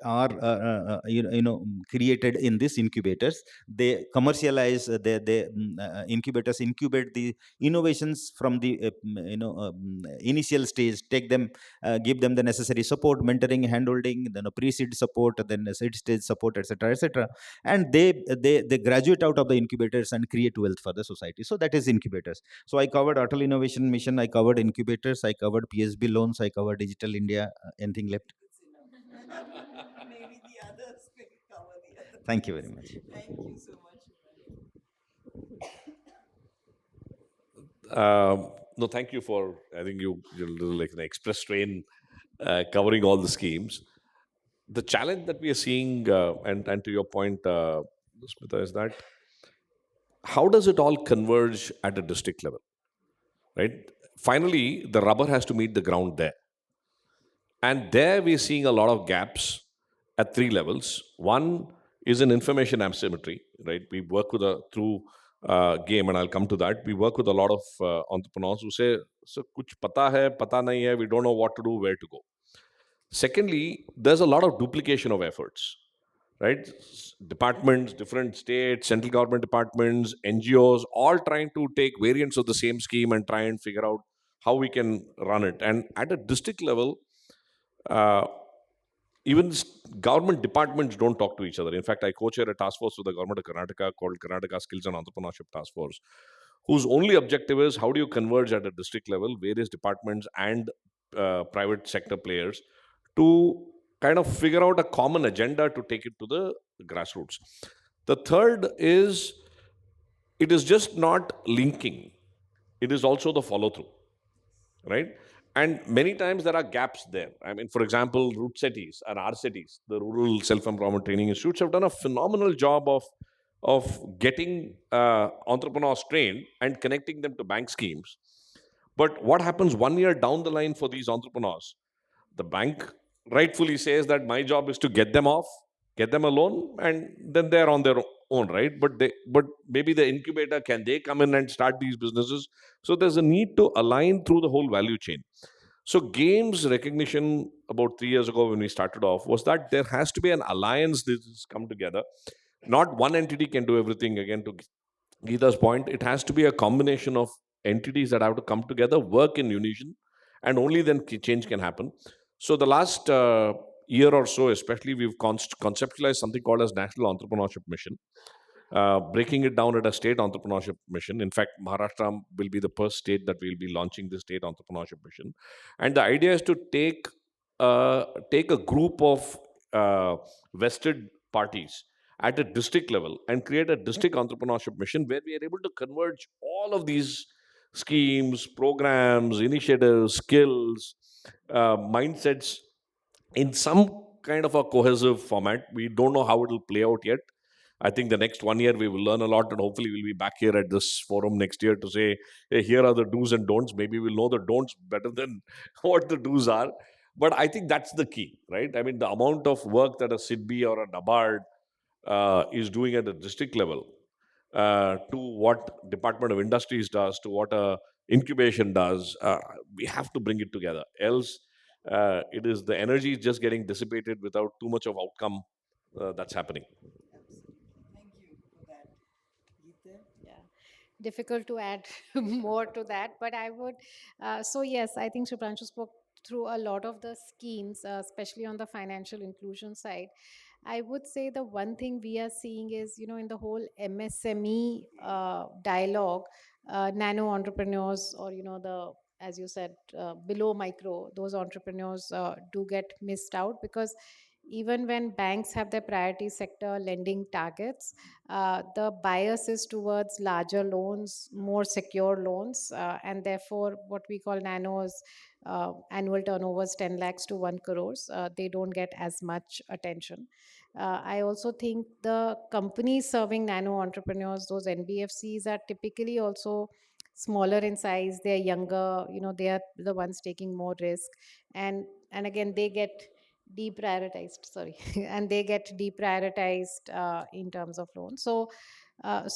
are created in these incubators. They commercialize, incubators incubate the innovations from the initial stage, take them, give them the necessary support, mentoring, handholding, then a pre-seed support, then a seed stage support, etc., etc. And they graduate out of the incubators and create wealth for the society. So that is incubators. So I covered Atal Innovation Mission, I covered incubators, I covered PSB loans, I covered Digital India. Anything left? Maybe the others will cover the others. Thank you very much. Thank you so much. No, thank you for, I think you're like an express train covering all the schemes. The challenge that we are seeing, and to your point, Smita, is that how does it all converge at a district level, right? Finally, the rubber has to meet the ground there. And there we're seeing a lot of gaps at three levels. One is in information asymmetry, right? We work with through game, and I'll come to that. We work with a lot of entrepreneurs who say, so kuch pata hai, pata nahi hai, we don't know what to do, where to go. Secondly, there's a lot of duplication of efforts, right? Departments, different states, central government departments, NGOs, all trying to take variants of the same scheme and try and figure out how we can run it. And at a district level, uh, even government departments don't talk to each other. In fact, I co-chair a task force with the government of Karnataka called Karnataka Skills and Entrepreneurship Task Force, whose only objective is how do you converge at a district level, various departments and private sector players, to kind of figure out a common agenda to take it to the grassroots. The third is, it is just not linking, it is also the follow through, right? And many times there are gaps there. I mean, for example, root cities and our cities, the rural self-employment training institutes have done a phenomenal job of getting entrepreneurs trained and connecting them to bank schemes. But what happens 1 year down the line for these entrepreneurs? The bank rightfully says that my job is to get them off, get them a loan, and then they're on their own, right? But maybe the incubator, can they come in and start these businesses? So there's a need to align through the whole value chain. So games recognition about 3 years ago when we started off was that there has to be an alliance that has come together. Not one entity can do everything. Again, to Geeta's point, it has to be a combination of entities that have to come together, work in unison, and only then change can happen. So the last year or so, especially, we've conceptualized something called as National Entrepreneurship Mission, breaking it down at a state entrepreneurship mission. In fact, Maharashtra will be the first state that will be launching the state entrepreneurship mission. And the idea is to take a group of vested parties at a district level and create a district entrepreneurship mission where we are able to converge all of these schemes, programs, initiatives, skills, mindsets in some kind of a cohesive format. We don't know how it will play out yet. I think the next 1 year we will learn a lot, and hopefully we'll be back here at this forum next year to say, hey, here are the do's and don'ts. Maybe we'll know the don'ts better than what the do's are. But I think that's the key, right? I mean, the amount of work that a SIDBI or a NABARD is doing at the district level, to what Department of Industries does, to what a incubation does, we have to bring it together. Else, it is the energy is just getting dissipated without too much of outcome that's happening. Thank you for that. Geeta? Yeah, difficult to add more to that, but I would. So yes, I think Shubhranshu spoke through a lot of the schemes, especially on the financial inclusion side. I would say the one thing we are seeing is, in the whole MSME dialogue, nano entrepreneurs, or the, as you said, below micro, those entrepreneurs do get missed out, because even when banks have their priority sector lending targets, the bias is towards larger loans, more secure loans, and therefore what we call nanos, annual turnovers 10 lakhs to 1 crores, they don't get as much attention. I also think the companies serving nano entrepreneurs, those NBFCs, are typically also smaller in size. They're younger, they are the ones taking more risk, and again they get deprioritized. Sorry, and they get deprioritized in terms of loans. So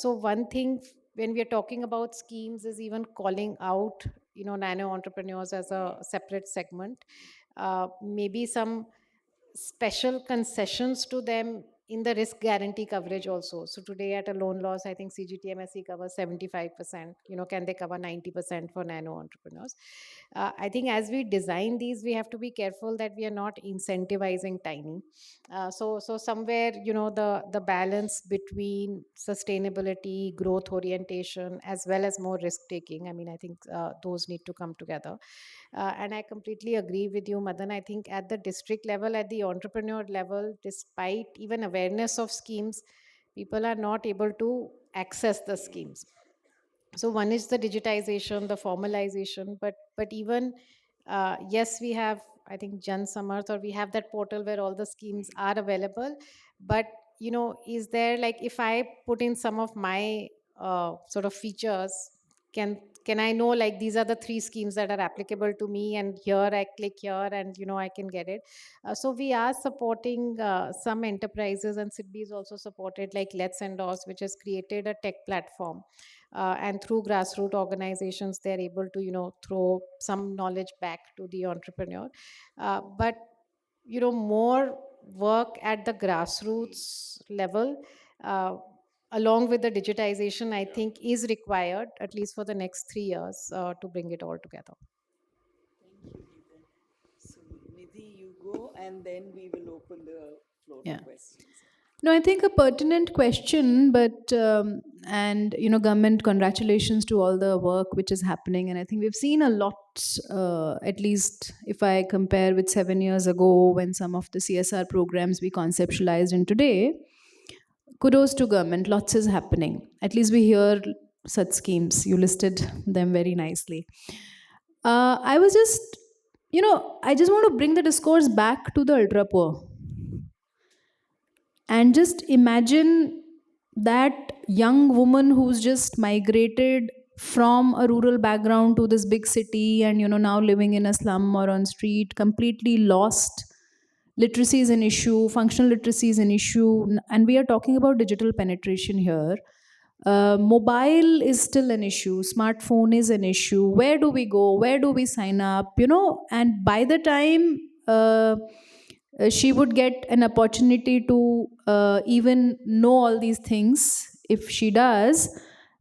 one thing when we are talking about schemes is even calling out, nano entrepreneurs as a separate segment. Maybe some special concessions to them in the risk guarantee coverage also. So today at a loan loss, I think CGTMSE covers 75%. Can they cover 90% for nano entrepreneurs? I think as we design these, we have to be careful that we are not incentivizing tiny. So somewhere, the balance between sustainability, growth orientation, as well as more risk taking. I mean, I think those need to come together. And I completely agree with you, Madan. I think at the district level, at the entrepreneur level, despite even awareness of schemes, people are not able to access the schemes. So one is the digitization, the formalization, but even yes, we have, I think, Jan Samarth, or we have that portal where all the schemes are available. But is there, like, if I put in some of my sort of features, can I know, like, these are the 3 schemes that are applicable to me, and here I click here and I can get it. So we are supporting some enterprises, and SIDBI is also supported, like Let's Endorse, which has created a tech platform, and through grassroots organizations they're able to throw some knowledge back to the entrepreneur. But more work at the grassroots level, uh, along with the digitization, I think is required, at least for the next 3 years, to bring it all together. So, Nidhi, you go, and then we will open the floor Yeah. for questions. No, I think a pertinent question, but and government, congratulations to all the work which is happening, and I think we've seen a lot. At least if I compare with 7 years ago, when some of the CSR programs we conceptualized, and today, kudos to government. Lots is happening. At least we hear such schemes. You listed them very nicely. I was just, I just want to bring the discourse back to the ultra poor. And just imagine that young woman who's just migrated from a rural background to this big city, and now living in a slum or on street, completely lost. Literacy is an issue, functional literacy is an issue, and we are talking about digital penetration here. Mobile is still an issue, smartphone is an issue. Where do we go, where do we sign up, and by the time she would get an opportunity to even know all these things, if she does,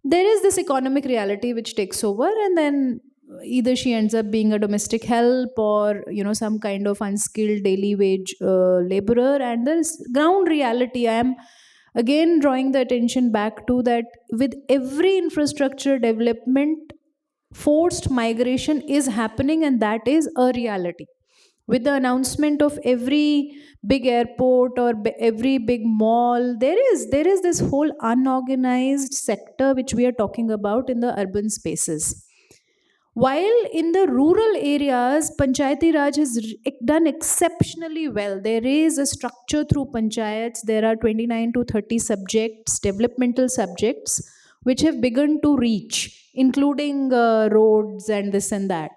there is this economic reality which takes over, and then either she ends up being a domestic help, or some kind of unskilled daily wage laborer. And there's ground reality. I am again drawing the attention back to that. With every infrastructure development, forced migration is happening, and that is a reality. With the announcement of every big airport or every big mall, there is this whole unorganized sector which we are talking about in the urban spaces. While in the rural areas, Panchayati Raj has done exceptionally well. There is a structure through panchayats. There are 29 to 30 subjects, developmental subjects, which have begun to reach, including roads and this and that.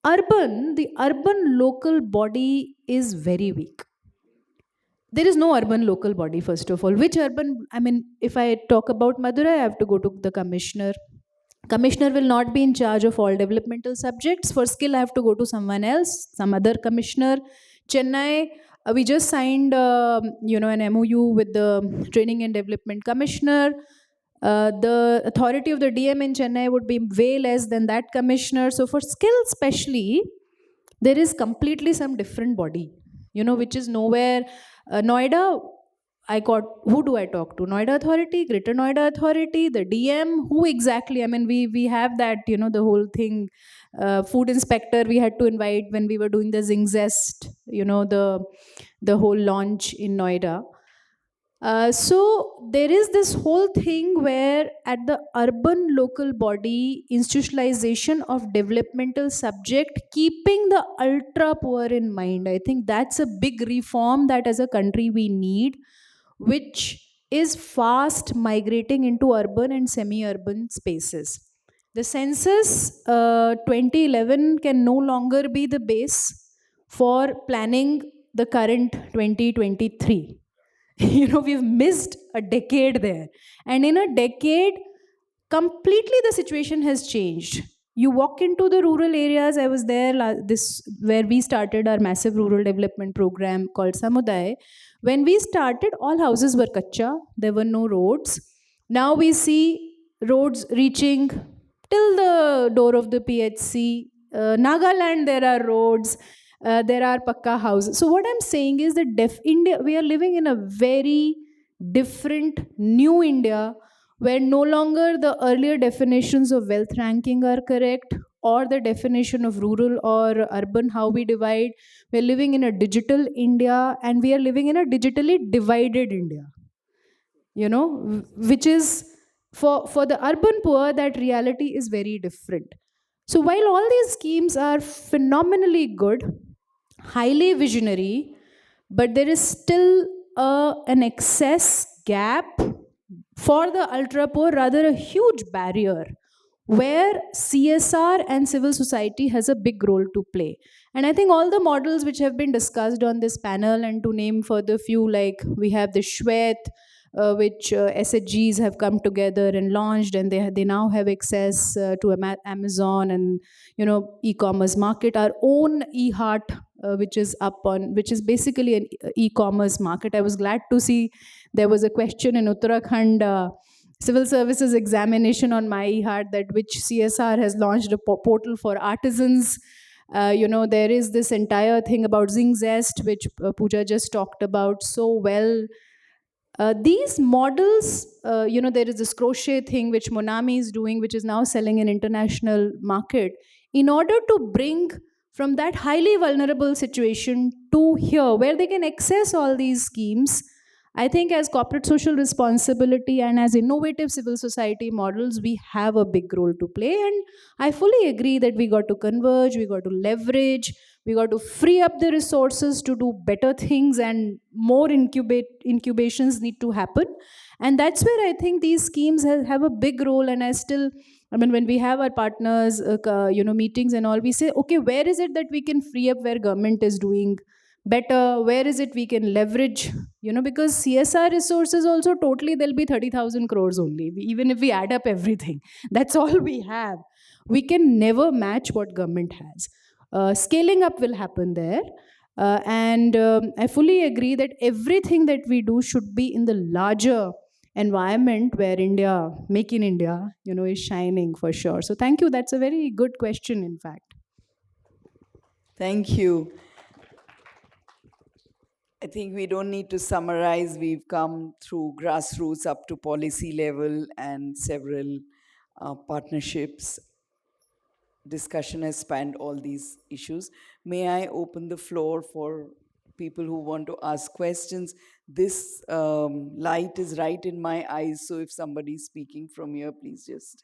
The urban local body is very weak. There is no urban local body, first of all. Which urban, I mean, if I talk about Madurai, I have to go to the commissioner. Commissioner will not be in charge of all developmental subjects. For skill, I have to go to someone else, some other commissioner. Chennai, we just signed, an MOU with the training and development commissioner. The authority of the DM in Chennai would be way less than that commissioner. So for skill, especially, there is completely some different body, which is nowhere. Noida, who do I talk to? Noida Authority, Greater Noida Authority, the DM, who exactly? I mean, we have that, the whole thing, food inspector we had to invite when we were doing the Zing Zest, the whole launch in Noida. So there is this whole thing where at the urban local body institutionalization of developmental subject, keeping the ultra poor in mind. I think that's a big reform that as a country we need, which is fast migrating into urban and semi-urban spaces. The census 2011 can no longer be the base for planning the current 2023. We've missed a decade there, and in a decade completely the situation has changed. You walk into the rural areas. I was there this where we started our massive rural development program called Samuday. When we started, all houses were kacha, there were no roads. Now we see roads reaching till the door of the PHC. Nagaland, there are roads, there are pakka houses. So what I'm saying is that India, we are living in a very different new India, where no longer the earlier definitions of wealth ranking are correct, or the definition of rural or urban, how we divide. We're living in a digital India, and we are living in a digitally divided India, which is for the urban poor, that reality is very different. So while all these schemes are phenomenally good, highly visionary, but there is still an excess gap for the ultra poor, rather a huge barrier where CSR and civil society has a big role to play. And I think all the models which have been discussed on this panel, and to name further few, like we have the Shwet, which SHGs have come together and launched, and they now have access to Amazon and e-commerce market. Our own eHeart, which is basically an e-commerce market. I was glad to see there was a question in Uttarakhand civil services examination on my eHeart, that which CSR has launched a portal for artisans. There is this entire thing about Zing Zest, which Pooja just talked about so well. These models, there is this crochet thing which Monami is doing, which is now selling in international market, in order to bring from that highly vulnerable situation to here, where they can access all these schemes. I think as corporate social responsibility and as innovative civil society models, we have a big role to play. And I fully agree that we got to converge, we got to leverage, we got to free up the resources to do better things, and more incubations need to happen. And that's where I think these schemes have a big role. And when we have our partners, meetings and all, we say, okay, where is it that we can free up where government is doing better? Where is it we can leverage? Because CSR resources also totally, there'll be 30,000 crores only. Even if we add up everything, that's all we have. We can never match what government has. Scaling up will happen there. And I fully agree that everything that we do should be in the larger environment where India, Make in India, is shining for sure. So thank you. That's a very good question, in fact. Thank you. I think we don't need to summarize. We've come through grassroots up to policy level and several partnerships. Discussion has spanned all these issues. May I open the floor for people who want to ask questions? This light is right in my eyes, so if somebody's speaking from here, please just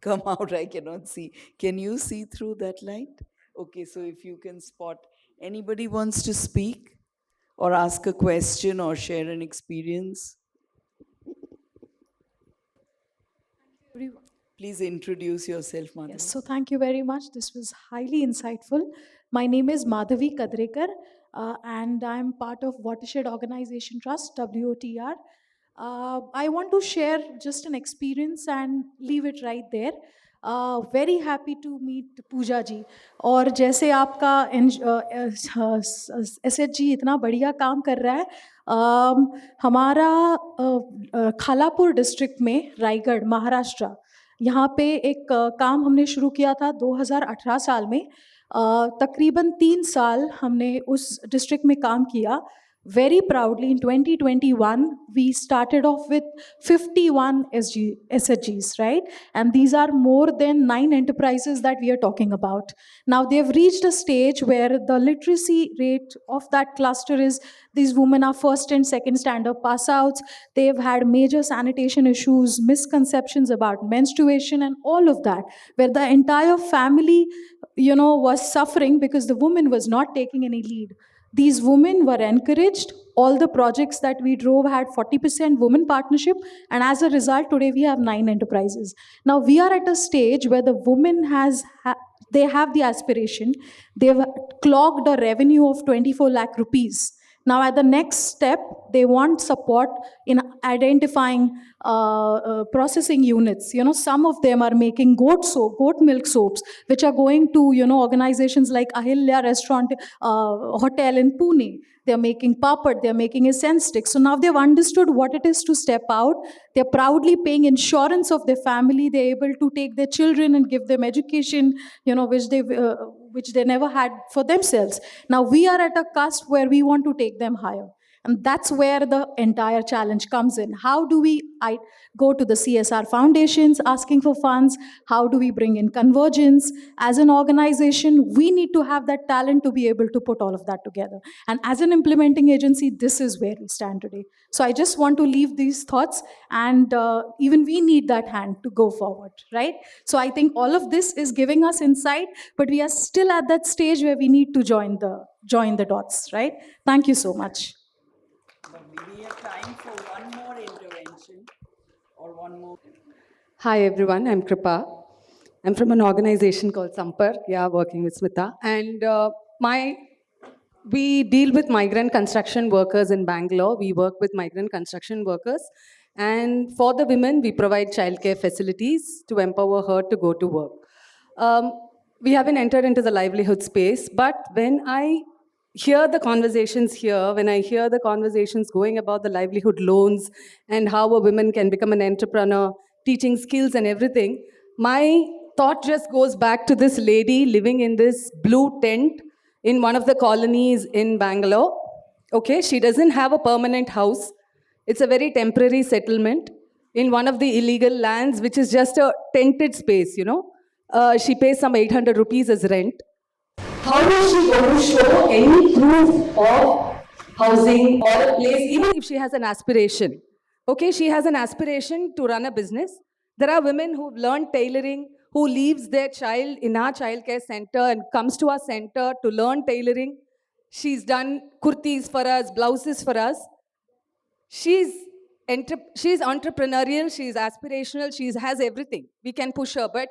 come out. I cannot see. Can you see through that light? Okay, so if you can spot, anybody wants to speak or ask a question or share an experience? Please introduce yourself, Madhavi. Yes, so thank you very much. This was highly insightful. My name is Madhavi Kadrekar, and I'm part of Watershed Organization Trust, WOTR. I want to share just an experience and leave it right there. Very happy to meet Pooja ji. और जैसे आपका SHG इतना बढ़िया काम कर रहा है, हमारा खालापुर डिस्ट्रिक्ट में रायगढ़ महाराष्ट्र, यहाँ पे एक काम हमने शुरू किया था 2018 साल में. तकरीबन 3 साल हमने उस डिस्ट्रिक्ट में काम किया. Very proudly, in 2021, we started off with 51 SHGs, right? And these are more than 9 enterprises that we are talking about. Now, they've reached a stage where the literacy rate of that cluster is these women are first and second standard pass outs. They've had major sanitation issues, misconceptions about menstruation, and all of that, where the entire family, was suffering because the woman was not taking any lead. These women were encouraged. All the projects that we drove had 40% women partnership, and as a result, today we have 9 enterprises. Now we are at a stage where the woman they have the aspiration. They've clocked a revenue of 24 lakh rupees. Now, at the next step, they want support in identifying processing units. Some of them are making goat milk soaps, which are going to, organizations like Ahilya Restaurant Hotel in Pune. They're making papad, they're making essence sticks. So now they've understood what it is to step out. They're proudly paying insurance of their family. They're able to take their children and give them education, which they never had for themselves. Now we are at a cusp where we want to take them higher. And that's where the entire challenge comes in. How do we go to the CSR foundations asking for funds? How do we bring in convergence? As an organization, we need to have that talent to be able to put all of that together. And as an implementing agency, this is where we stand today. So I just want to leave these thoughts, and even we need that hand to go forward, right? So I think all of this is giving us insight, but we are still at that stage where we need to join the dots, right? Thank you so much. We have time for one more intervention or one more. Hi everyone, I'm Kripa. I'm from an organization called Sampar, working with Smita. And we deal with migrant construction workers in Bangalore. We work with migrant construction workers. And for the women, we provide childcare facilities to empower her to go to work. We haven't entered into the livelihood space, but when I hear the conversations here, when I hear the conversations going about the livelihood loans and how a woman can become an entrepreneur, teaching skills and everything, my thought just goes back to this lady living in this blue tent in one of the colonies in Bangalore. Okay, she doesn't have a permanent house. It's a very temporary settlement in one of the illegal lands, which is just a tented space, She pays some 800 rupees as rent. How is she going to show any proof of housing or a place, even if she has an aspiration? Okay, she has an aspiration to run a business. There are women who've learned tailoring, who leaves their child in our childcare center and comes to our center to learn tailoring. She's done kurtis for us, blouses for us. She's entrepreneurial, she's aspirational, she has everything. We can push her, but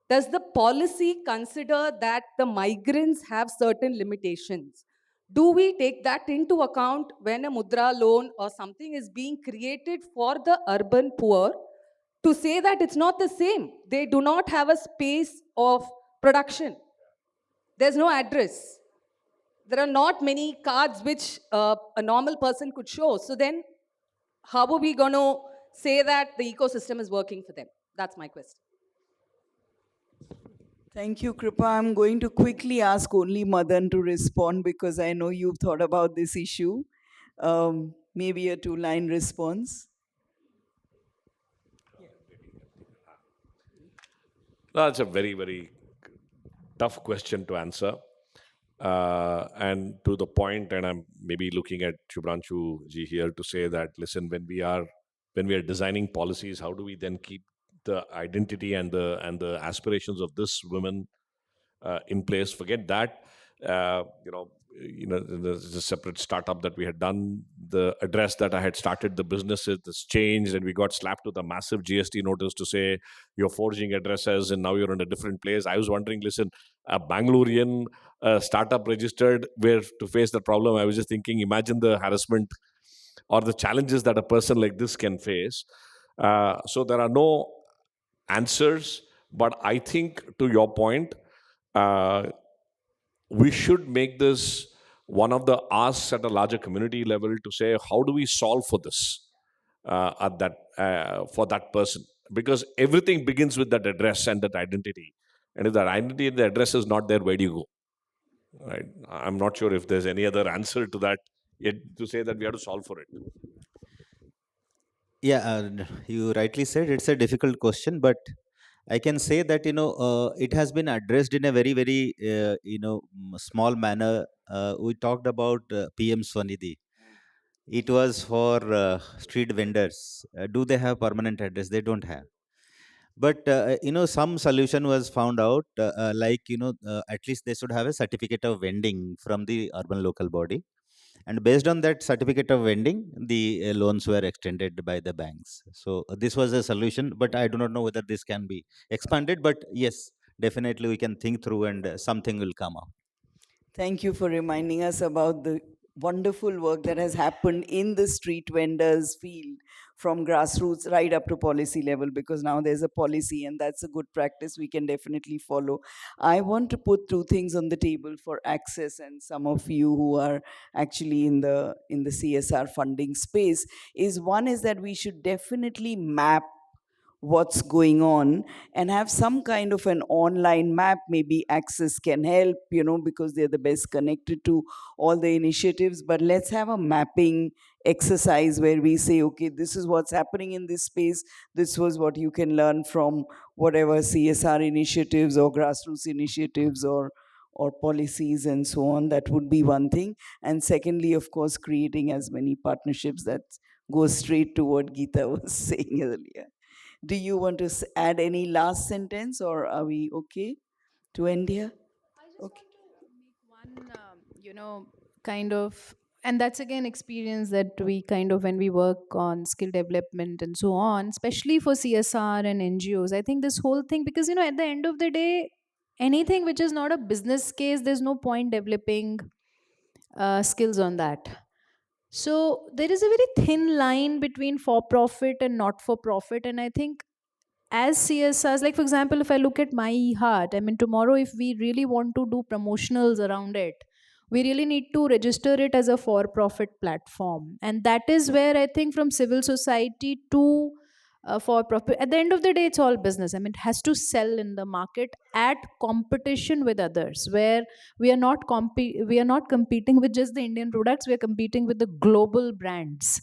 does the policy consider that the migrants have certain limitations? Do we take that into account when a mudra loan or something is being created for the urban poor to say that it's not the same? They do not have a space of production. There's no address. There are not many cards which a normal person could show. So then how are we going to say that the ecosystem is working for them? That's my question. Thank you, Kripa. I'm going to quickly ask only Madan to respond because I know you've thought about this issue. Maybe a 2-line response. That's a very, very tough question to answer. And to the point, and I'm maybe looking at Shubhranshu ji here to say that, listen, when we are designing policies, how do we then keep the identity and the aspirations of this women in place? Forget that. There's a separate startup that we had done. The address that I had started the business has changed, and we got slapped with a massive GST notice to say you're forging addresses and now you're in a different place. I was wondering, listen, a Bangalorean startup registered where to face the problem. I was just thinking, imagine the harassment or the challenges that a person like this can face. So there are no answers, but I think to your point, we should make this one of the asks at a larger community level to say, how do we solve for this for that person? Because everything begins with that address and that identity. And if that identity and the address is not there, where do you go? Right? I'm not sure if there's any other answer to that yet to say that we have to solve for it. Yeah, you rightly said it's a difficult question, but I can say that it has been addressed in a very very small manner. We talked about PM Swanidhi. It was for street vendors. Do they have permanent address? They don't have. But some solution was found out, at least they should have a certificate of vending from the urban local body, and based on that certificate of vending, the loans were extended by the banks. So this was a solution, but I do not know whether this can be expanded. But yes, definitely we can think through, and something will come out. Thank you for reminding us about the wonderful work that has happened in the street vendors field from grassroots right up to policy level, because now there's a policy and that's a good practice we can definitely follow. I want to put two things on the table for access, and some of you who are actually in the CSR funding space is, one is that we should definitely map what's going on and have some kind of an online map. Maybe Access can help, because they're the best connected to all the initiatives. But let's have a mapping exercise where we say, okay, this is what's happening in this space. This was what you can learn from whatever CSR initiatives or grassroots initiatives or policies and so on. That would be one thing. And secondly, of course, creating as many partnerships that go straight to what Geeta was saying earlier. Do you want to add any last sentence, or are we okay to end here? Okay. One, kind of, and that's again experience that we kind of, when we work on skill development and so on, especially for CSR and NGOs, I think this whole thing, because, at the end of the day, anything which is not a business case, there's no point developing skills on that. So there is a very thin line between for profit and not for profit. And I think as CSRs, like for example, if I look at my heart, I mean, tomorrow, if we really want to do promotionals around it, we really need to register it as a for profit platform. And that is where I think from civil society to for profit, at the end of the day, it's all business. I mean, it has to sell in the market at competition with others, where we are not competing with just the Indian products, we are competing with the global brands.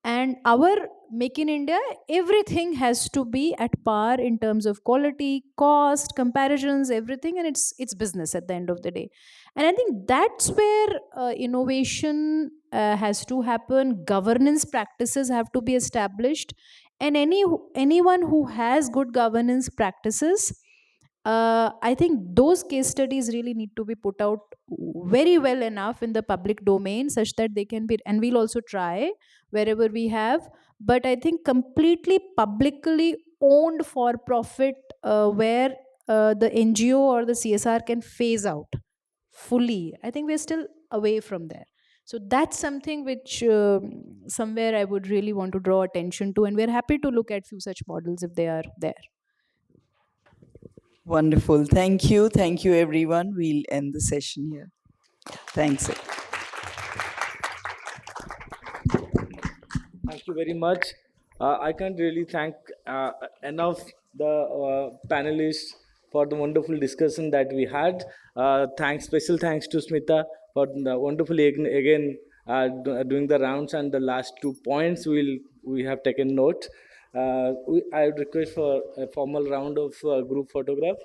And our Make in India, everything has to be at par in terms of quality, cost, comparisons, everything, and it's business at the end of the day. And I think that's where innovation has to happen. Governance practices have to be established, and anyone who has good governance practices, I think those case studies really need to be put out very well enough in the public domain, such that they can be, and we'll also try wherever we have. But I think completely publicly owned for profit, where the NGO or the CSR can phase out fully, I think we're still away from there. So that's something which somewhere I would really want to draw attention to, and we're happy to look at few such models if they are there. Wonderful. Thank you. Thank you, everyone. We'll end the session here. Thanks. Thank you very much. I can't really thank enough the panelists for the wonderful discussion that we had. Special thanks to Smita for the wonderfully again doing the rounds, and the last 2 points we have taken note. I would request for a formal round of group photograph.